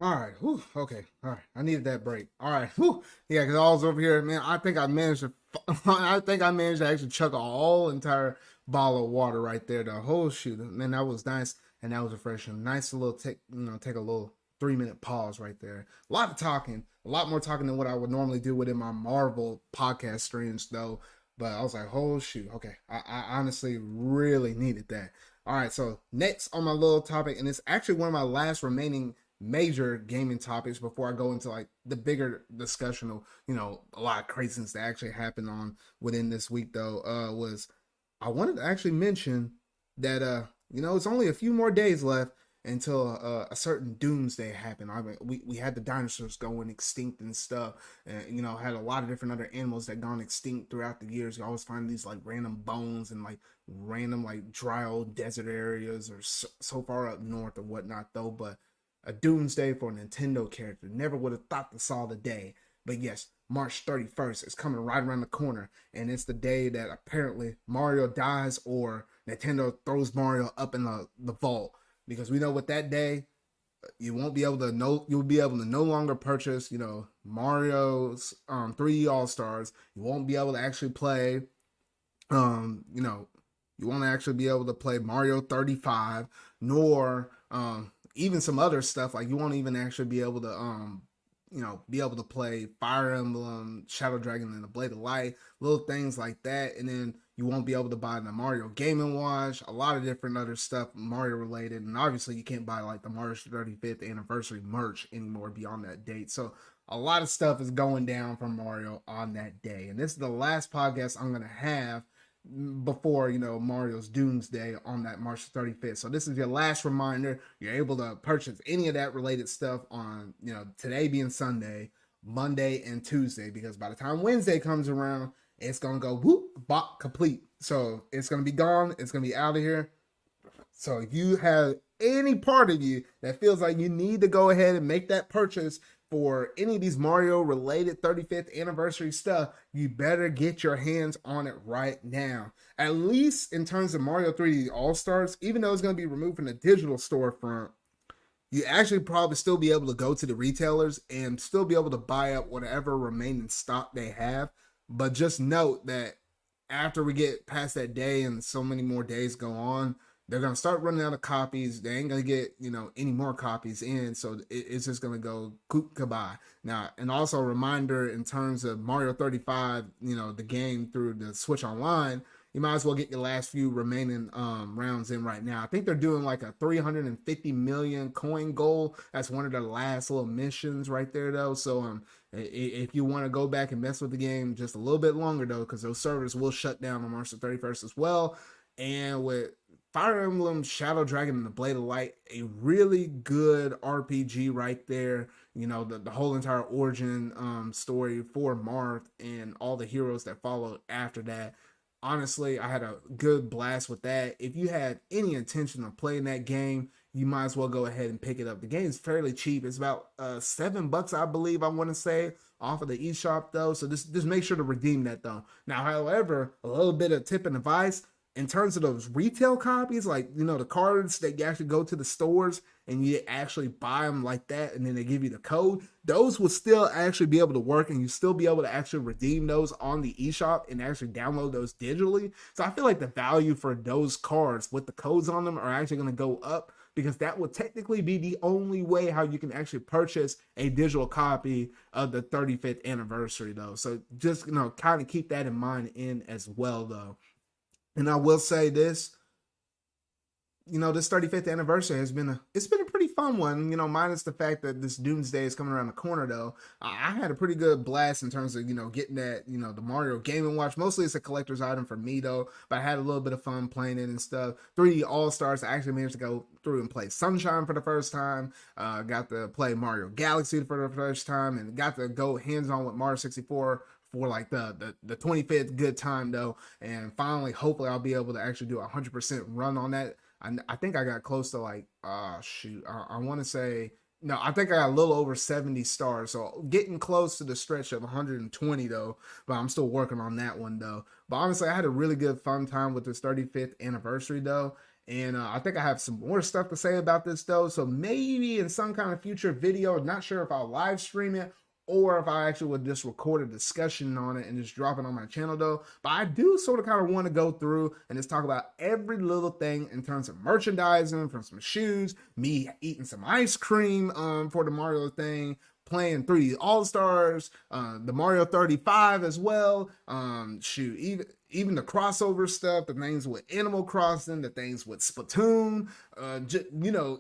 All right. Whew, okay. All right. I needed that break. All right. Whew. Yeah, because I was over here, man. I think I managed to. I think I managed to actually chug a whole entire bottle of water right there. The whole shoot, man. That was nice and that was refreshing. Nice little take a little 3 minute pause right there. A lot of talking, a lot more talking than what I would normally do within my Marvel podcast streams, though. But I was like, oh shoot. Okay. I honestly really needed that. All right. So next on my little topic, and it's actually one of my last remaining major gaming topics before I go into like the bigger discussion of, a lot of craziness that actually happened on within this week though, was I wanted to actually mention that, it's only a few more days left until a certain doomsday happened. I mean, we had the dinosaurs going extinct and stuff, and had a lot of different other animals that gone extinct throughout the years. You always find these like random bones and like random like dry old desert areas or so far up north or whatnot though. But a doomsday for a Nintendo character. Never would have thought to saw the day. But yes, March 31st is coming right around the corner. And it's the day that apparently Mario dies or Nintendo throws Mario up in the vault. Because we know what that day, you'll be able to no longer purchase, Mario's 3D All-Stars. You won't be able to actually play, you won't actually be able to play Mario 35, nor even some other stuff. Like you won't even actually be able to play Fire Emblem, Shadow Dragon, and the Blade of Light, little things like that. And then you won't be able to buy the Mario Game & Watch, a lot of different other stuff Mario related. And obviously you can't buy like the Mario 35th anniversary merch anymore beyond that date. So a lot of stuff is going down for Mario on that day. And this is the last podcast I'm going to have before Mario's Doomsday on that March 35th. So this is your last reminder. You're able to purchase any of that related stuff on today being Sunday, Monday, and Tuesday, because by the time Wednesday comes around, it's gonna go whoop bop complete. So it's gonna be gone, it's gonna be out of here. So if you have any part of you that feels like you need to go ahead and make that purchase for any of these Mario related 35th anniversary stuff, you better get your hands on it right now. At least in terms of Mario 3D All-Stars, even though it's going to be removed from the digital storefront, you actually probably still be able to go to the retailers and still be able to buy up whatever remaining stock they have. But just note that after we get past that day and so many more days go on, they're going to start running out of copies. They ain't going to get, any more copies in. So it's just going to go goodbye. Now, and also a reminder in terms of Mario 35, the game through the Switch Online, you might as well get your last few remaining rounds in right now. I think they're doing like a 350 million coin goal. That's one of the last little missions right there, though. So if you want to go back and mess with the game just a little bit longer, though, because those servers will shut down on March the 31st as well. And with Fire Emblem, Shadow Dragon, and the Blade of Light, a really good RPG right there. The whole entire origin story for Marth and all the heroes that followed after that. Honestly, I had a good blast with that. If you had any intention of playing that game, you might as well go ahead and pick it up. The game is fairly cheap. It's about $7, I believe, I want to say, off of the eShop, though. So just make sure to redeem that, though. Now, however, a little bit of tip and advice. In terms of those retail copies, like, the cards that you actually go to the stores and you actually buy them like that, and then they give you the code, those will still actually be able to work, and you still be able to actually redeem those on the eShop and actually download those digitally. So I feel like the value for those cards with the codes on them are actually going to go up, because that will technically be the only way how you can actually purchase a digital copy of the 35th anniversary, though. So just, kind of keep that in mind as well, though. And I will say this, this 35th anniversary has been it's been a pretty fun one, minus the fact that this Doomsday is coming around the corner, though. I had a pretty good blast in terms of, getting that, the Mario Game & Watch. Mostly it's a collector's item for me, though, but I had a little bit of fun playing it and stuff. 3D All-Stars, I actually managed to go through and play Sunshine for the first time. Got to play Mario Galaxy for the first time, and got to go hands-on with Mario 64 for like the 25th good time, though. And finally, hopefully I'll be able to actually do a 100% run on that. I think I got close to like, I want to say, no, I think I got a little over 70 stars. So getting close to the stretch of 120, though, but I'm still working on that one, though. But honestly, I had a really good fun time with this 35th anniversary, though. And I think I have some more stuff to say about this though. So maybe in some kind of future video, not sure if I'll live stream it or if I actually would just record a discussion on it and just drop it on my channel though. But I do sort of kind of want to go through and just talk about every little thing in terms of merchandising, from some shoes, me eating some ice cream for the Mario thing, playing 3D All-Stars, the Mario 35 as well. Even the crossover stuff, the things with Animal Crossing, the things with Splatoon,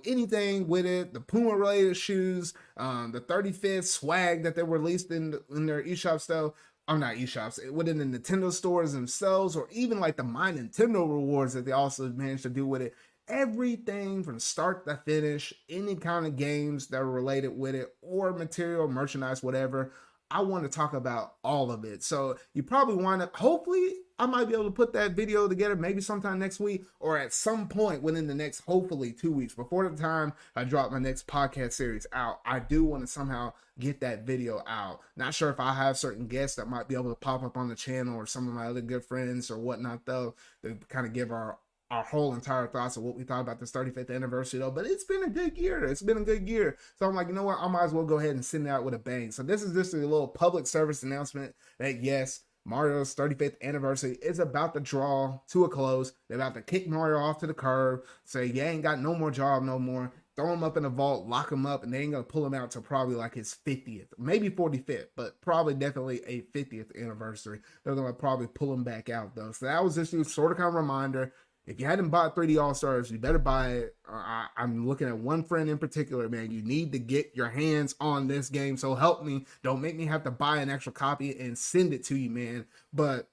anything with it, the Puma related shoes, the 35th swag that they released in their eShop stuff. Or not eShops, within the Nintendo stores themselves, or even like the My Nintendo rewards that they also managed to do with it. Everything from start to finish, any kind of games that are related with it, or material, merchandise, whatever. I want to talk about all of it. So you probably want to, hopefully I might be able to put that video together maybe sometime next week, or at some point within the next, hopefully 2 weeks before the time I drop my next podcast series out. I do want to somehow get that video out. Not sure if I have certain guests that might be able to pop up on the channel, or some of my other good friends or whatnot though, to kind of give our whole entire thoughts of what we thought about this 35th anniversary though. But it's been a good year. It's been a good year. So I'm like, you know what? I might as well go ahead and send it out with a bang. So this is just a little public service announcement that yes, Mario's 35th anniversary is about to draw to a close. They're about to kick Mario off to the curb, say, you ain't got no more job no more. Throw him up in a vault, lock him up, and they ain't gonna pull him out till probably like his 50th, maybe 45th, but probably definitely a 50th anniversary. They're gonna probably pull him back out though. So that was just a sort of kind of reminder. If you hadn't bought 3D All-Stars, you better buy it. I'm looking at one friend in particular, man. You need to get your hands on this game. So help me. Don't make me have to buy an extra copy and send it to you, man. But,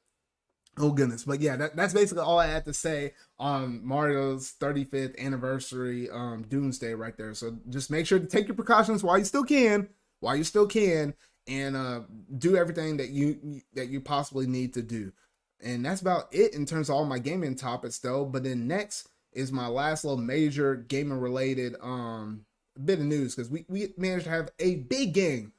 oh goodness. But yeah, that's basically all I had to say on Mario's 35th anniversary Doomsday right there. So just make sure to take your precautions while you still can. And do everything that you possibly need to do. And that's about it in terms of all my gaming topics though. But then next is my last little major gaming related bit of news, because we managed to have a big game.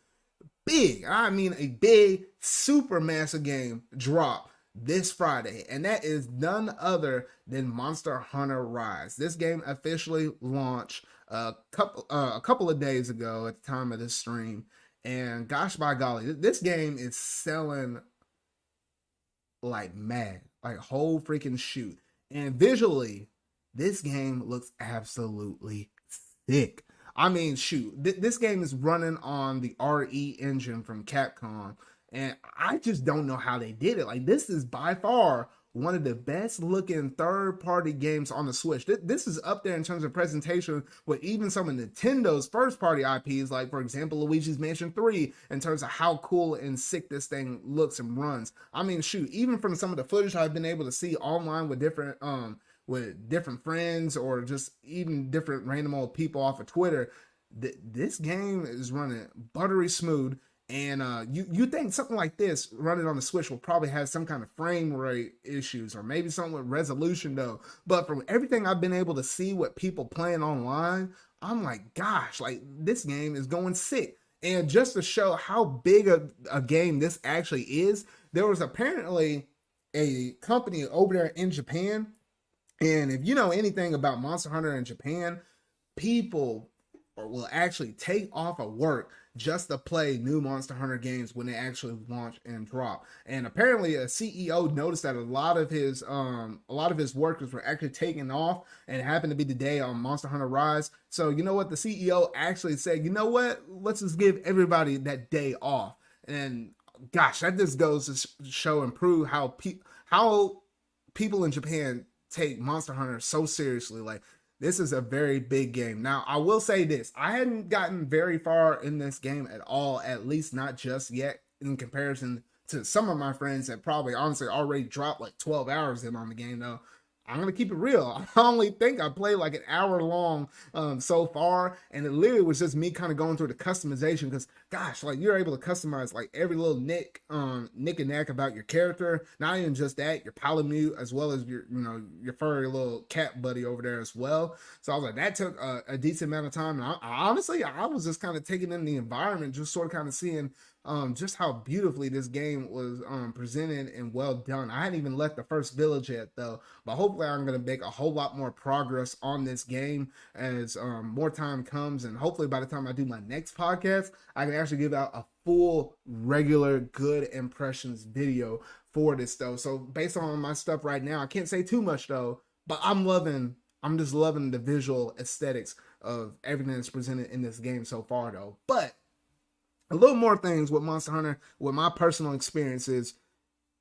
I mean a big super massive game drop this Friday, and that is none other than Monster Hunter Rise. This game officially launched a couple of days ago at the time of this stream, and gosh by golly, this game is selling like mad, like whole freaking shoot. And visually, this game looks absolutely sick. I mean, shoot, this game is running on the RE engine from Capcom, and I just don't know how they did it. Like, this is by far one of the best looking third-party games on the Switch. This is up there in terms of presentation with even some of Nintendo's first-party IPs, like, for example, Luigi's Mansion 3, in terms of how cool and sick this thing looks and runs. I mean, shoot, even from some of the footage I've been able to see online with different friends, or just even different random old people off of Twitter, this game is running buttery smooth. And you think something like this running on the Switch will probably have some kind of frame rate issues, or maybe something with resolution though. But from everything I've been able to see with people playing online, I'm like, gosh, like this game is going sick. And just to show how big a game this actually is, there was apparently a company over there in Japan. And if you know anything about Monster Hunter in Japan, people will actually take off of work just to play new Monster Hunter games when they actually launch and drop. And apparently a CEO noticed that a lot of his workers were actually taking off, and it happened to be the day on Monster Hunter Rise. So you know what, the CEO actually said, you know what, let's just give everybody that day off. And gosh, that just goes to show and prove how people in Japan take Monster Hunter so seriously. Like, this is a very big game. Now, I will say this. I hadn't gotten very far in this game at all, at least not just yet, in comparison to some of my friends that probably honestly already dropped like 12 hours in on the game though. I'm going to keep it real. I only think I played like an hour long so far, and it literally was just me kind of going through the customization, because gosh, like you're able to customize like every little nick and knack about your character. Not even just that, your Palamute as well as your your furry little cat buddy over there as well. So I was like, that took a decent amount of time. And honestly, I was just kind of taking in the environment, just sort of kind of seeing just how beautifully this game was presented and well done. I hadn't even left the first village yet though, but hopefully I'm going to make a whole lot more progress on this game as more time comes, and hopefully by the time I do my next podcast, I can actually give out a full regular good impressions video for this though. So based on my stuff right now, I can't say too much though, but I'm just loving the visual aesthetics of everything that's presented in this game so far though. But a little more things with Monster Hunter, with my personal experiences,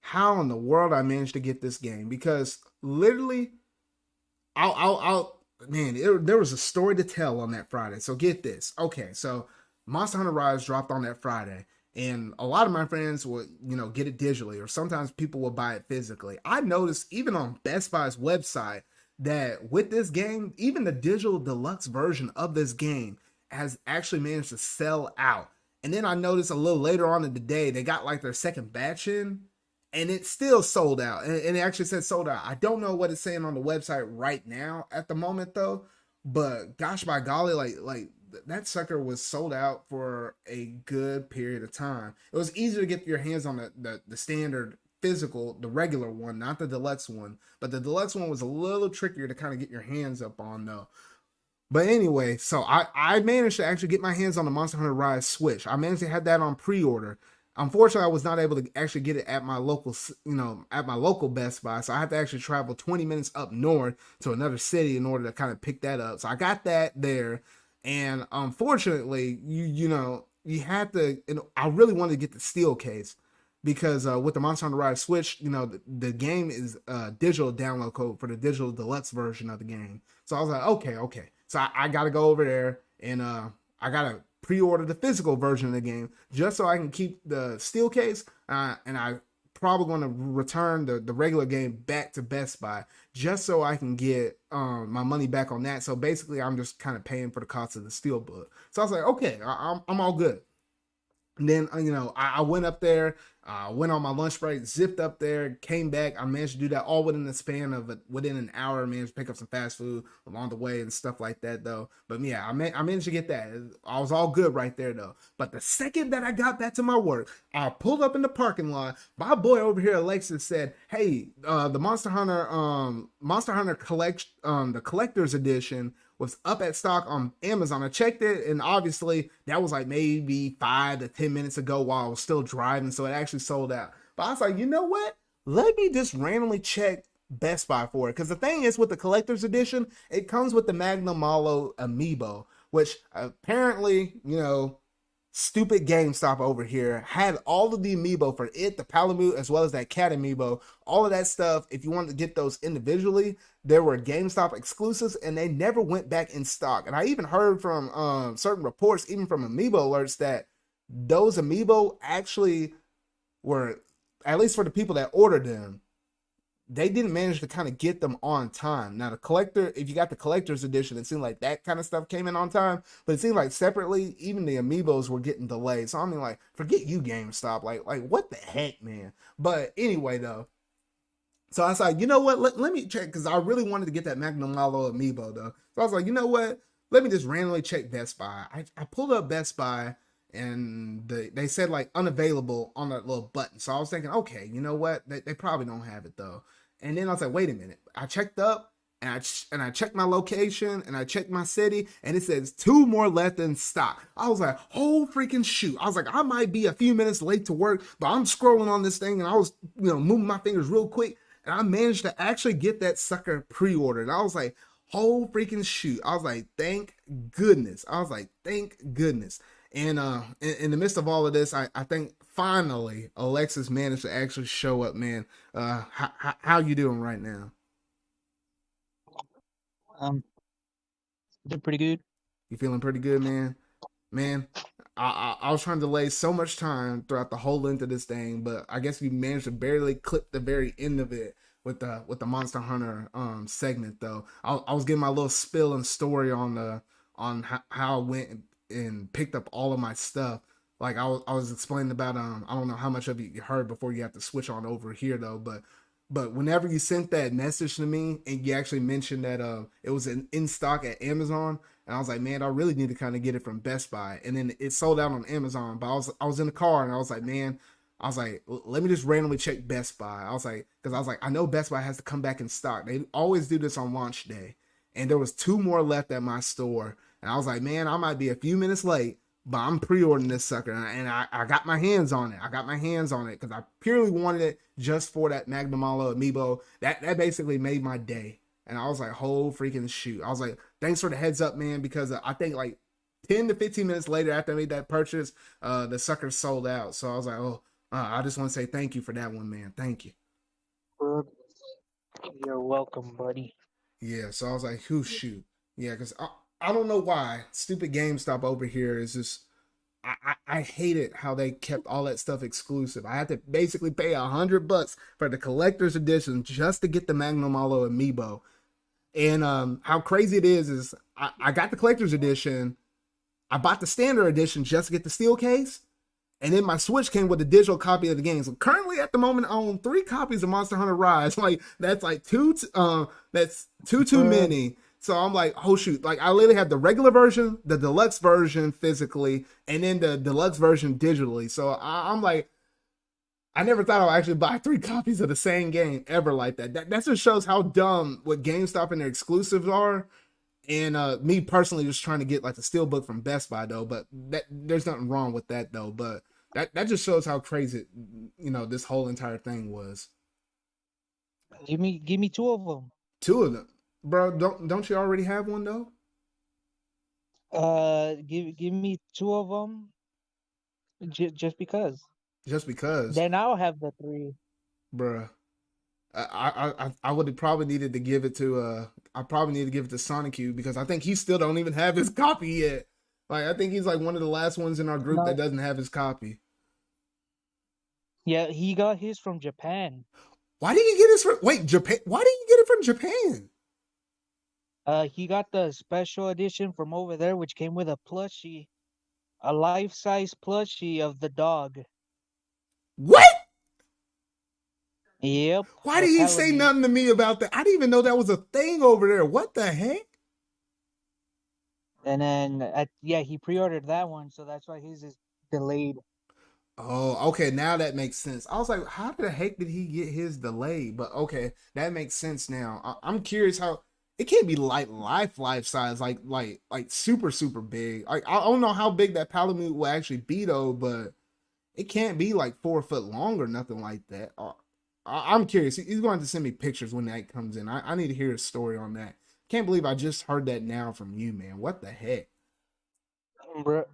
how in the world I managed to get this game, because literally, there was a story to tell on that Friday. So get this. Okay, so Monster Hunter Rise dropped on that Friday, and a lot of my friends would, get it digitally, or sometimes people will buy it physically. I noticed even on Best Buy's website that with this game, even the digital deluxe version of this game has actually managed to sell out. And then I noticed a little later on in the day, they got like their second batch in, and it still sold out. And it actually said sold out. I don't know what it's saying on the website right now at the moment though, but gosh by golly, like that sucker was sold out for a good period of time. It was easier to get your hands on the standard physical, the regular one, not the deluxe one. But the deluxe one was a little trickier to kind of get your hands up on though. But anyway, so I managed to actually get my hands on the Monster Hunter Rise Switch. I managed to have that on pre-order. Unfortunately, I was not able to actually get it at my local, at my local Best Buy. So I had to actually travel 20 minutes up north to another city in order to kind of pick that up. So I got that there. And unfortunately, you had to, I really wanted to get the steel case, because with the Monster Hunter Rise Switch, the game is digital download code for the digital deluxe version of the game. So I was like, okay. So I got to go over there, and I got to pre-order the physical version of the game just so I can keep the steel case. And I probably going to return the regular game back to Best Buy just so I can get my money back on that. So basically, I'm just kind of paying for the cost of the steel book. So I was like, okay, I'm all good. And then, I went up there, went on my lunch break, zipped up there, came back. I managed to do that all within the span of within an hour. I managed to pick up some fast food along the way and stuff like that, though. But yeah, I managed to get that. I was all good right there, though. But the second that I got back to my work, I pulled up in the parking lot. My boy over here, Alexis, said, "Hey, the Monster Hunter the collector's edition was up at stock on Amazon." I checked it, and obviously that was like maybe 5 to 10 minutes ago while I was still driving, so it actually sold out. But I was like, you know what? Let me just randomly check Best Buy for it, because the thing is, with the collector's edition, it comes with the Magnum Malo Amiibo, which apparently, stupid GameStop over here had all of the Amiibo for it, the Palamute, as well as that cat Amiibo, all of that stuff. If you wanted to get those individually, there were GameStop exclusives, and they never went back in stock. And I even heard from certain reports, even from Amiibo alerts, that those Amiibo actually were, at least for the people that ordered them, they didn't manage to kind of get them on time. Now, the collector, if you got the collector's edition, it seemed like that kind of stuff came in on time, but it seemed like separately, even the Amiibos were getting delayed. So I mean, like, forget you, GameStop. Like what the heck, man? But anyway, though, so I was like, you know what? Let me check, because I really wanted to get that Magnum Malo Amiibo, though. So I was like, you know what? Let me just randomly check Best Buy. I pulled up Best Buy, and they said like unavailable on that little button. So I was thinking, okay, you know what? They probably don't have it though. And then I was like, wait a minute. I checked up, and I checked my location, and I checked my city, and it says 2 more left in stock. I was like, oh freaking shoot. I was like, I might be a few minutes late to work, but I'm scrolling on this thing, and I was, moving my fingers real quick, and I managed to actually get that sucker pre-ordered. And I was like, oh freaking shoot. I was like, thank goodness. And in the midst of all of this, I think finally Alexis managed to actually show up, man. How you doing right now? They're pretty good. You feeling pretty good, man? Man, I was trying to delay so much time throughout the whole length of this thing, but I guess we managed to barely clip the very end of it with the Monster Hunter segment though. I was getting my little spill and story on how I went and picked up all of my stuff like I was explaining about I don't know how much of you heard before you have to switch on over here though, but whenever you sent that message to me and you actually mentioned that it was in stock at Amazon, and I was like, man, I really need to kind of get it from Best Buy, and then it sold out on Amazon. But I was in the car and I was like, man, I was like, let me just randomly check Best Buy. I was like, because I was like, I know Best Buy has to come back in stock. They always do this on launch day, and there was two more left at my store, and I was like, man, I might be a few minutes late, but I'm pre-ordering this sucker, and I got my hands on it. I got my hands on it because I purely wanted it just for that Magnum Malo Amiibo. That basically made my day, and I was like, "Whole freaking shoot!" I was like, "Thanks for the heads up, man," because I think like 10 to 15 minutes later after I made that purchase, the sucker sold out. So I was like, "Oh, I just want to say thank you for that one, man. Thank you." You're welcome, buddy. Yeah. So I was like, "Who shoot?" Yeah, because I don't know why stupid GameStop over here is just I hated how they kept all that stuff exclusive. I had to basically pay $100 for the collector's edition just to get the Magnum Malo Amiibo. And how crazy it is I got the collector's edition. I bought the standard edition just to get the steel case. And then my Switch came with a digital copy of the game. So currently at the moment I own 3 copies of Monster Hunter Rise. Like that's like that's two too many. So I'm like, oh shoot. Like I literally have the regular version, the deluxe version physically, and then the deluxe version digitally. So I'm like, I never thought I'd actually buy 3 copies of the same game ever like that. That just shows how dumb what GameStop and their exclusives are. And me personally just trying to get like the steelbook from Best Buy though, but there's nothing wrong with that though. But that just shows how crazy this whole entire thing was. Give me two of them. 2 of them, bro. Don't you already have one though? Give me two of them. Just because. Just because, Then I'll have the three. bro. I would have probably needed to give it to I probably need to give it to Sonic Q because I think he still don't even have his copy yet. Like I think he's like one of the last ones in our group that No. doesn't have his copy. Yeah, he got his from Japan. Why did he get his from wait, Japan? Why did he get it from Japan? He got the special edition from over there, which came with a plushie, a life-size plushie of the dog. What? Yep, Why did I'm he telling say you. nothing to me about that? I didn't even know that was a thing over there. What the heck? And then, yeah, he pre-ordered that one, so that's why his is delayed. Oh, okay. Now that makes sense. I was like, how the heck did he get his delayed? But okay, that makes sense now. I'm curious how it can't be like life size, like super big. Like I don't know how big that Palamute will actually be though, but it can't be like 4 foot long or nothing like that. I'm curious. He's going to send me pictures when that comes in. I need to hear a story on that. Can't believe I just heard that now from you, man. What the heck? Bruh.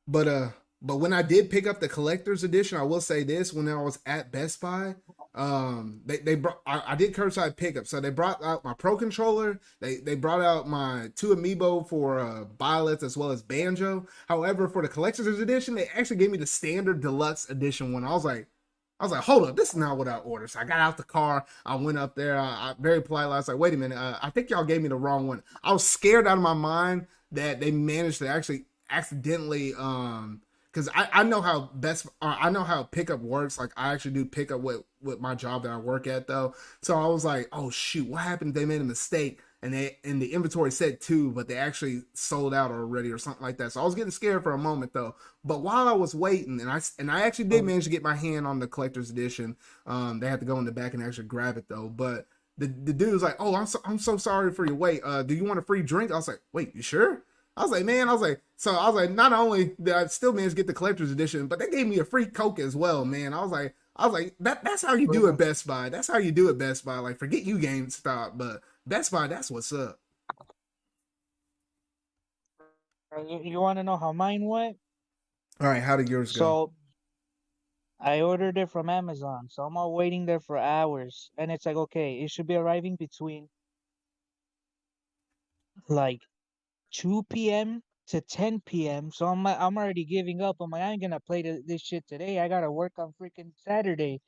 But but when I did pick up the collector's edition, I will say this: when I was at Best Buy, they brought I did curbside pickup, so they brought out my Pro controller. They brought out my 2 amiibo for Byleth as well as Banjo. However, for the collector's edition, they actually gave me the standard deluxe edition one. I was like, hold up, this is not what I ordered. So I got out the car. I went up there. I very politely, I was like, wait a minute. I think y'all gave me the wrong one. I was scared out of my mind that they managed to actually accidentally, because I know how I know how pickup works. Like I actually do pickup with my job that I work at though. So I was like, oh shoot, what happened if they made a mistake and the inventory said 2, but they actually sold out already or something like that. So I was getting scared for a moment though. But while I was waiting, and I actually did manage to get my hand on the collector's edition. They had to go in the back and actually grab it though. But the dude was like, "Oh, I'm so sorry for your wait. Do you want a free drink?" I was like, "Wait, you sure?" I was like, "Man," I was like, not only did I still manage to get the collector's edition, but they gave me a free Coke as well, man. I was like, that's how you do it, Best Buy. That's how you do it, Best Buy. Like, forget you, GameStop, but Best Buy, that's what's up. You want to know how mine went? All right, how did yours go? So I ordered it from Amazon, so I'm all waiting there for hours, and it's like, okay, it should be arriving between like 2 p.m. to 10 p.m. So I'm already giving up. I'm like, I ain't gonna play this shit today. I gotta work on freaking Saturday.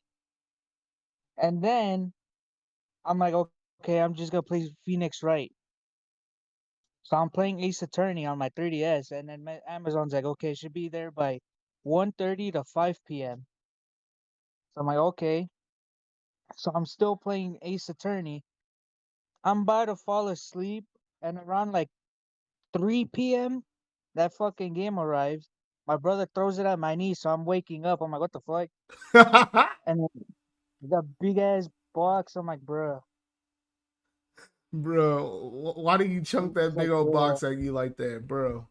And then I'm like, okay, I'm just gonna play Phoenix Wright. So I'm playing Ace Attorney on my 3DS, and then Amazon's like, okay, it should be there by 1:30 to 5 p.m. So I'm like, okay. So I'm still playing Ace Attorney. I'm about to fall asleep, and around like 3 p.m., that fucking game arrives. My brother throws it at my knee, so I'm waking up. I'm like, what the fuck? And then the big ass box. I'm like, bruh. Bro, why do you chunk He's that big like, old bruh. box at you like that, bro?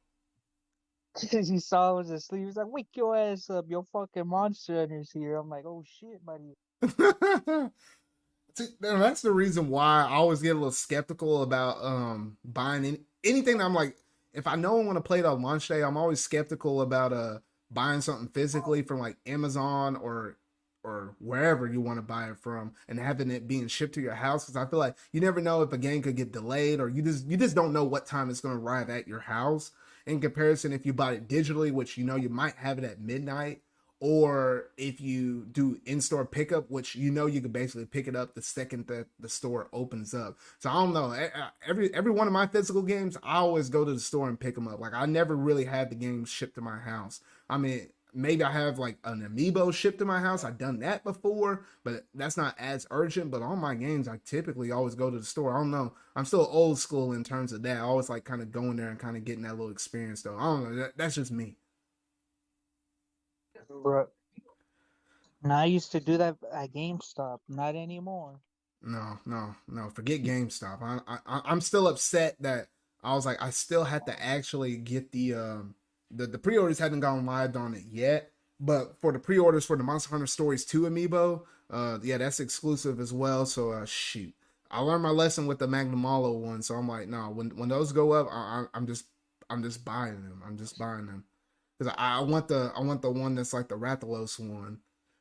He saw I was asleep. He's like, wake your ass up. Your fucking monster hunter's here. I'm like, oh shit, buddy. See, that's the reason why I always get a little skeptical about buying anything that I'm like, if I know I want to play it on launch day, I'm always skeptical about buying something physically from like Amazon or wherever you want to buy it from and having it being shipped to your house, because I feel like you never know if a game could get delayed, or you just don't know what time it's going to arrive at your house. In comparison, if you bought it digitally, which you know you might have it at midnight, or if you do in-store pickup, which you know you can basically pick it up the second that the store opens up. So I don't know. Every one of my physical games, I always go to the store and pick them up. Like I never really had the games shipped to my house. I mean, maybe I have like an Amiibo shipped to my house. I've done that before, but that's not as urgent. But on my games, I typically always go to the store. I don't know. I'm still old school in terms of that. I always like kind of going there and kind of getting that little experience though. I don't know. That's just me. Bruh. And I used to do that at GameStop. Not anymore. No. Forget GameStop. I'm still upset that I was like I still had to actually get the pre-orders haven't gone live on it yet, but for the pre-orders for the Monster Hunter Stories 2 amiibo, yeah, that's exclusive as well. So shoot, I learned my lesson with the Magnamalo one. So I'm like, no, when those go up, I'm just buying them. I'm just buying them because I want the one that's like the Rathalos one,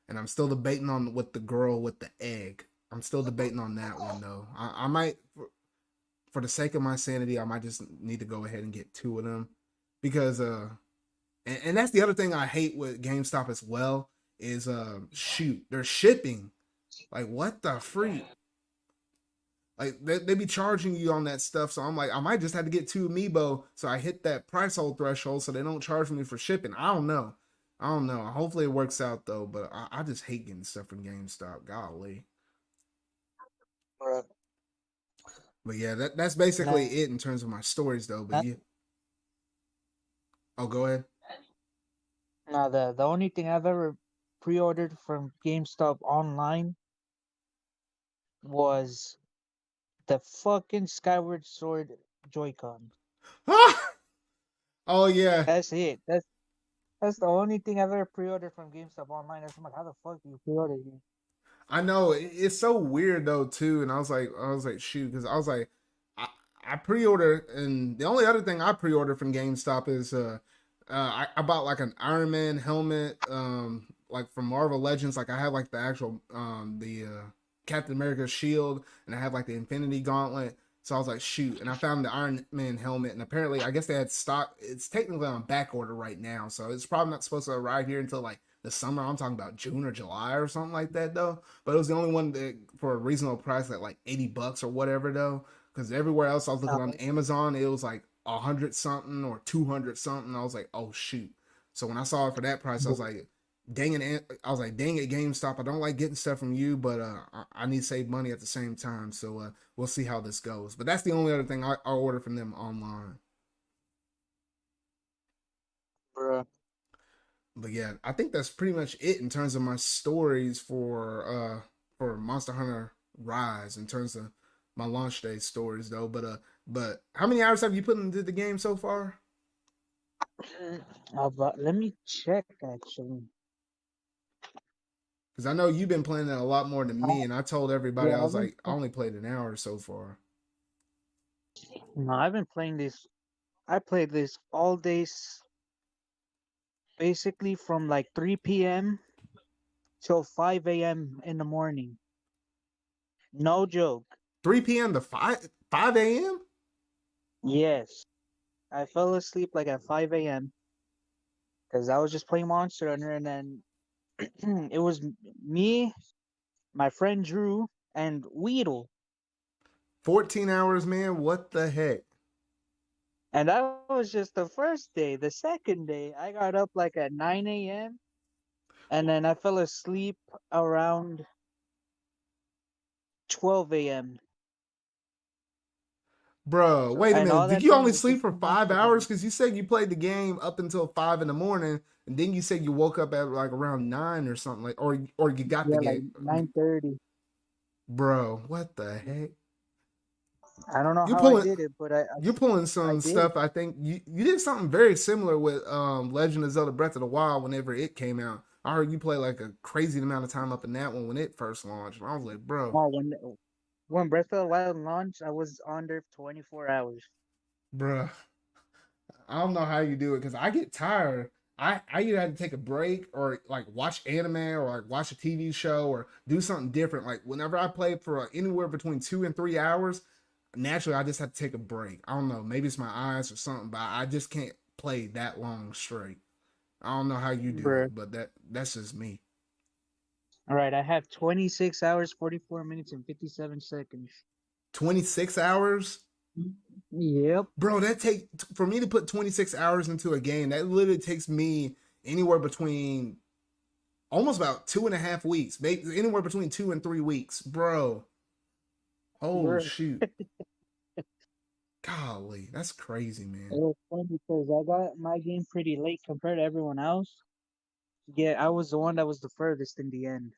and I'm still debating on with the girl with the egg. I'm still debating on that one though. I might, for the sake of my sanity, I might just need to go ahead and get two of them because and that's the other thing I hate with GameStop as well is shoot, they're shipping. Like what the freak? Like they be charging you on that stuff, so I'm like, I might just have to get two amiibo so I hit that price hold threshold so they don't charge me for shipping. I don't know. Hopefully it works out though, but I just hate getting stuff from GameStop. Golly. Bruh. But yeah, that's basically Nah, it in terms of my stories though. But nah, yeah, oh, go ahead. nah, the only thing I've ever pre-ordered from GameStop online was the fucking Skyward Sword Joy-Con. Oh yeah, That's it. That's the only thing I've ever pre-ordered from GameStop online. That's I'm like, how the fuck do you pre-order here? I know it's so weird though too. And I was like, shoot, because I was like, I, I pre-order, and the only other thing I pre-order from GameStop is I bought like an Iron Man helmet, like from Marvel Legends. Like I have like the actual the Captain America shield, and I have like the Infinity Gauntlet. So I was like, shoot, and I found the Iron Man helmet, and apparently, I guess they had stock. It's technically on back order right now, so it's probably not supposed to arrive here until like the summer. I'm talking about June or July or something like that, though. But it was the only one that for a reasonable price at like $80 or whatever, though. Because everywhere else I was looking on Amazon, it was like 100 something or 200 something. I was like, oh shoot. So when I saw it for that price, I was like, dang it. I was like, dang it, GameStop. I don't like getting stuff from you, but I need to save money at the same time. So we'll see how this goes. But that's the only other thing I order from them online. Bruh. But yeah, I think that's pretty much it in terms of my stories for Monster Hunter Rise in terms of my launch day stories though. But how many hours have you put into the game so far? Let me check actually. Because I know you've been playing it a lot more than me, Uh, and I told everybody I yeah, was like, I only played an hour so far. no, I've been playing this. I played this all days, basically from like 3 p.m. till 5 a.m. in the morning. No joke. 3 p.m. to 5 a.m. Yes, I fell asleep like at 5 a.m. because I was just playing Monster Hunter, and then it was me, my friend Drew, and Weedle. 14 hours, man. What the heck? And that was just the first day. The second day, I got up like at 9 a.m. and then I fell asleep around 12 a.m. Bro, So, wait a and minute. all Did that you time only was sleep just for me 5 hours? masturbating. Because you said you played the game up until 5 in the morning, and then you said you woke up at like around 9 or something like, or you got the Yeah, like game. 9:30. Bro, what the heck? I don't know You how I pulling did it, but you're pulling I some did. stuff. I think you did something very similar with Legend of Zelda Breath of the Wild whenever it came out. I heard you play like a crazy amount of time up in that one when it first launched. And I was like, bro, Oh, when Breath of the Wild launched, I was on there for 24 hours. bro, I don't know how you do it because I get tired. I either had to take a break or like watch anime or like watch a TV show or do something different. Like whenever I play for anywhere between 2 and 3 hours, naturally I just have to take a break. I don't know, maybe it's my eyes or something, but I just can't play that long straight. I don't know how you do Bruh. it, but that's just me. All right, I have 26 hours, 44 minutes, and 57 seconds. 26 hours, Yep. bro. That take for me to put 26 hours into a game. That literally takes me anywhere between almost about 2.5 weeks, maybe anywhere between 2 and 3 weeks, bro. Oh Bruh. shoot, golly, that's crazy, It man. was fun because I got my game pretty late compared to everyone else. Yeah, I was the one that was the furthest in the end.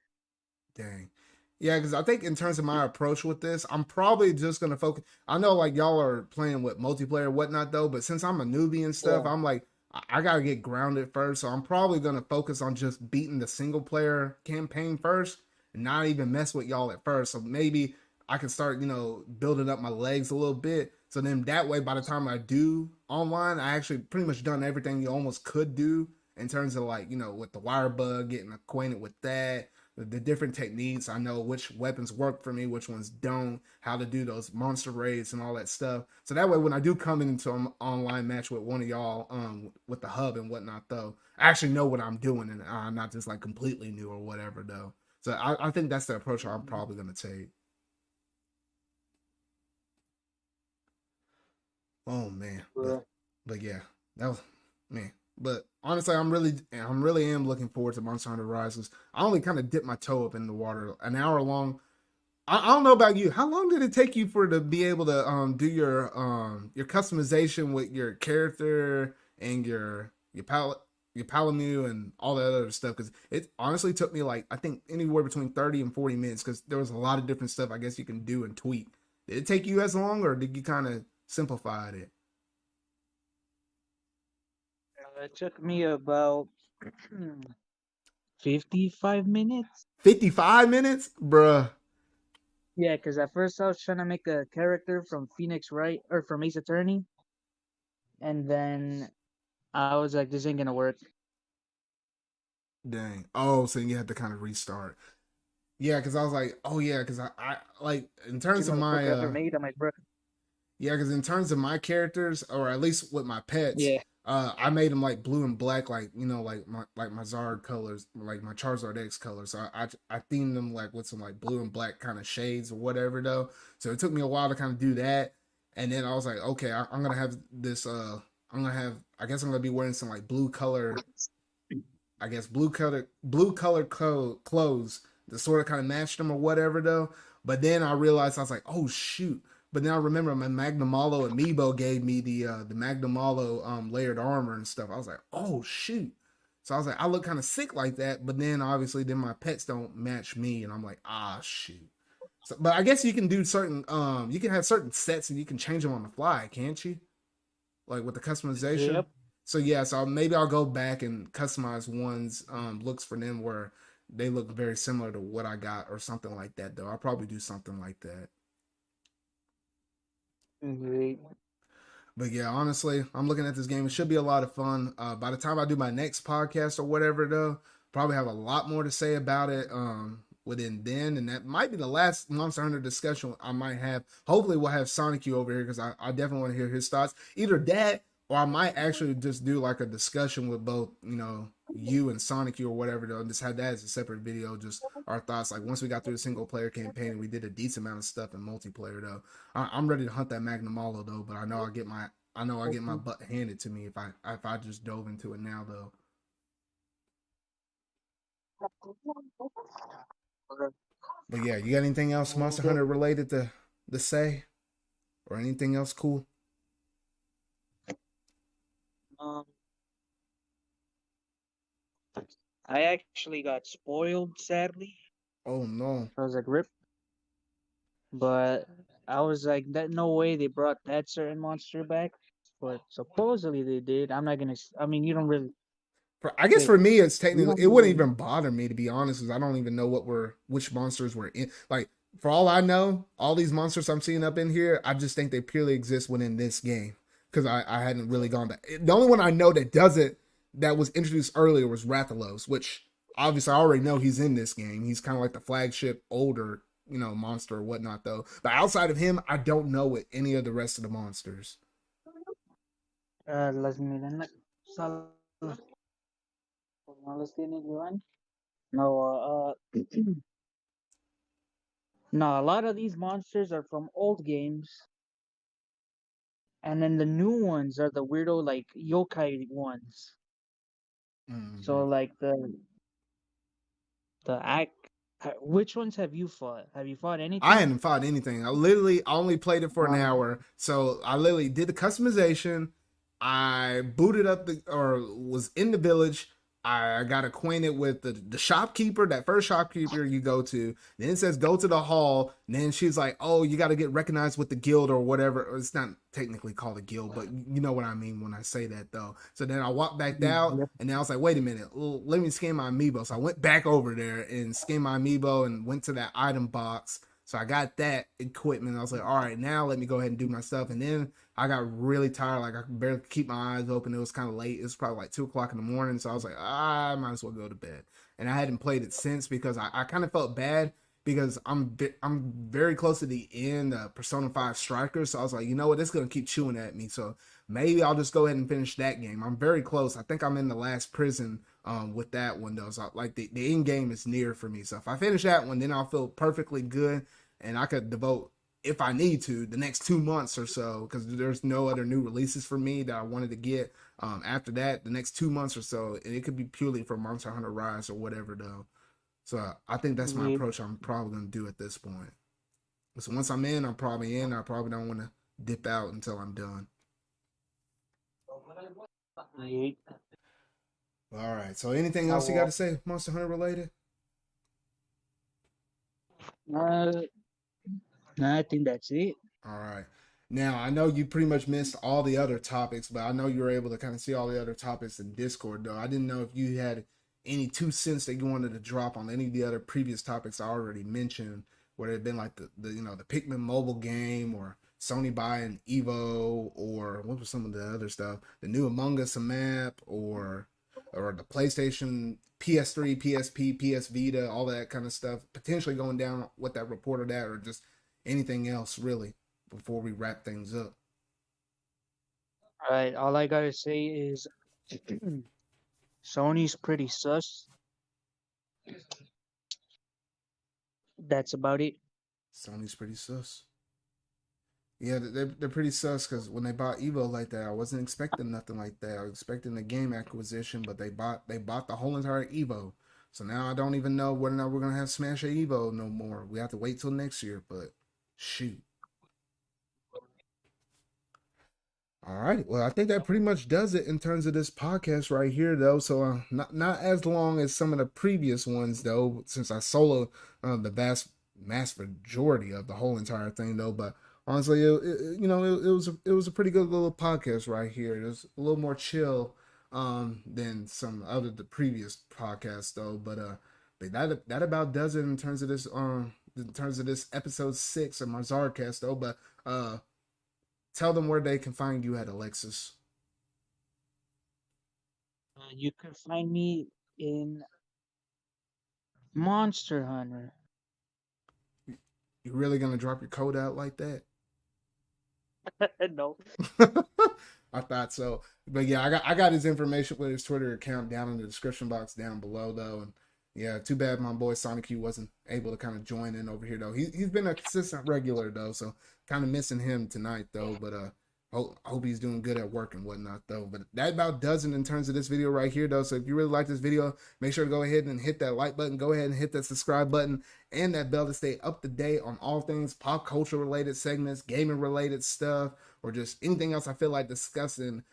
Dang. Yeah, because I think in terms of my approach with this, I'm probably just gonna focus. I know like y'all are playing with multiplayer and whatnot though, but since I'm a newbie and stuff, Yeah. I'm like I gotta get grounded first. So I'm probably gonna focus on just beating the single player campaign first and not even mess with y'all at first. So maybe I can start, building up my legs a little bit. So then that way by the time I do online, I actually pretty much done everything you almost could do in terms of like, with the wire bug, getting acquainted with that, the different techniques. I know which weapons work for me, which ones don't, how to do those monster raids and all that stuff. So that way, when I do come into an online match with one of y'all, with the hub and whatnot, though, I actually know what I'm doing and I'm not just like completely new or whatever, though. So I think that's the approach I'm probably gonna take. Oh man, but Bruh. but yeah, that was man. But honestly, I'm really am looking forward to Monster Hunter Rises. I only kind of dipped my toe up in the water, an hour long. I don't know about you. How long did it take you for to be able to do your customization with your character and your Palamute and all that other stuff? Because it honestly took me like I think anywhere between 30 and 40 minutes because there was a lot of different stuff I guess you can do and tweak. Did it take you as long, or did you kind of simplify it? It took me about 55 minutes. 55 minutes, bruh. Yeah, because at first I was trying to make a character from Phoenix Wright or from Ace Attorney, and then I was like, this ain't gonna work. Dang. Oh, so you had to kind of restart. Yeah, because I was like, oh yeah, because I like in You terms of know, the my book I ever made. I'm like, bro, yeah, because in terms of my characters, or at least with my pets, yeah, I made them like blue and black, like like my Zard colors, like my Charizard X colors. So I themed them like with some like blue and black kind of shades or whatever though. So it took me a while to kind of do that, and then I was like, okay, I'm gonna have this. I'm gonna have. I guess I'm gonna be wearing some like blue color. I guess blue color clothes that sort of kind of matched them or whatever though. But then I realized I was like, oh shoot. But then I remember my Magnamalo amiibo gave me the Magnamalo layered armor and stuff. I was like, oh shoot. So I was like, I look kind of sick like that, but then obviously then my pets don't match me, and I'm like, ah shoot. So, but I guess you can do certain you can have certain sets and you can change them on the fly, can't you? Like with the customization. yep. So yeah, so maybe I'll go back and customize one's looks for them where they look very similar to what I got or something like that. Though I'll probably do something like that. Mhm. But yeah, honestly, I'm looking at this game. It should be a lot of fun. By the time I do my next podcast or whatever, though, probably have a lot more to say about it. Within then, and that might be the last Monster Hunter discussion I might have. Hopefully, we'll have Sonic U over here because I definitely want to hear his thoughts. Either that, or I might actually just do like a discussion with both, you and Sonic U or whatever, though, and just have that as a separate video. Just our thoughts. Like once we got through the single player campaign, and we did a decent amount of stuff in multiplayer, though. I'm ready to hunt that Magnum Malo though, but I know I get my Okay. butt handed to me if I just dove into it now though. But yeah, you got anything else Monster Hunter related to say or anything else cool? Um, I actually got spoiled, sadly. Oh no. I was like, rip. But I was like, that no way they brought that certain monster back. But supposedly they did. I'm not gonna. I mean, you don't really. I guess Shit, for me, it's you technically don't it wouldn't really. even bother me to be honest, because I don't even know which monsters were in. Like for all I know, all these monsters I'm seeing up in here, I just think they purely exist within this game because I hadn't really gone back. The only one I know that doesn't that was introduced earlier was Rathalos, which obviously I already know he's in this game. He's kind of like the flagship older monster or whatnot though. But outside of him, I don't know what any of the rest of the monsters. Las salas no las tiene Joan. No, no. A lot of these monsters are from old games, and then the new ones are the weirdo like yokai ones. Mm-hmm. So like the act. Which ones have you fought? Have you fought I anything? hadn't fought anything. I only played it for an Um, hour. So I literally did the customization. I booted up or was in the village. I got acquainted with the shopkeeper, that first shopkeeper you go to. Then it says go to the hall. And then she's like, oh, you got to get recognized with the guild or whatever. It's not technically called a guild, but you know what I mean when I say that though. So then I walked back out yep. and then I was like, wait a minute, let me scan my amiibo. So I went back over there and scanned my amiibo and went to that item box. So I got that equipment. I was like, all right, now let me go ahead and do my stuff. And then I got really tired. Like I could barely keep my eyes open. It was kind of late. It was probably like 2 o'clock in the morning. So I was like, I might as well go to bed. And I hadn't played it since because I kind of felt bad because I'm very close to the end of Persona 5 Strikers. So I was like, you know what? It's going to keep chewing at me. So maybe I'll just go ahead and finish that game. I'm very close. I think I'm in the last prison with that one though. So like the end game is near for me. So if I finish that one, then I'll feel perfectly good and I could devote if I need to the next 2 months or so because there's no other new releases for me that I wanted to get after that the next 2 months or so, and it could be purely for Monster Hunter Rise or whatever though. So I think that's my Yeah. approach I'm probably gonna do at this point. So once I'm in, I'm probably in. I probably don't want to dip out until I'm done. Yeah. All right. So anything else you got Uh, to say Monster Hunter related? uh, nah, I think that's it. All right. Now, I know you pretty much missed all the other topics, but I know you were able to kind of see all the other topics in Discord, though. I didn't know if you had any 2 cents that you wanted to drop on any of the other previous topics I already mentioned, whether it been like the Pikmin mobile game or Sony buying Evo or what was some of the other stuff, the new Among Us map or the PlayStation, PS3, PSP, PS Vita, all that kind of stuff, potentially going down with that report of that or just anything else really before we wrap things up. All right, all I gotta say is Sony's pretty sus. That's about it. Sony's pretty sus. Yeah, they're pretty sus because when they bought Evo like that, I wasn't expecting nothing like that. I was expecting the game acquisition, but they bought the whole entire Evo. So now I don't even know whether or not we're gonna have Smash Evo no more. We have to wait till next year. But shoot. All right. Well, I think that pretty much does it in terms of this podcast right here, though. So not as long as some of the previous ones, though, since I solo the vast mass majority of the whole entire thing, though. But honestly, it was a pretty good little podcast right here. It was a little more chill than some other the previous podcasts, though. But that about does it in terms of this episode 6 of my ZardCast, though. But tell them where they can find you at, Alexis. You can find me in Monster Hunter. You really gonna drop your code out like that? No. I thought so, but yeah, I got his information with his Twitter account down in the description box down below though, and yeah, too bad my boy Sonic Q wasn't able to kind of join in over here though. He's been a consistent regular though, so kind of missing him tonight though, but Hope he's doing good at work and whatnot, though. But that about does it in terms of this video right here, though. So if you really like this video, make sure to go ahead and hit that like button. Go ahead and hit that subscribe button and that bell to stay up to date on all things pop culture related segments, gaming related stuff, or just anything else I feel like discussing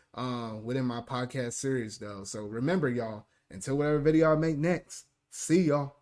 within my podcast series, though. So remember, y'all, until whatever video I make next, see y'all.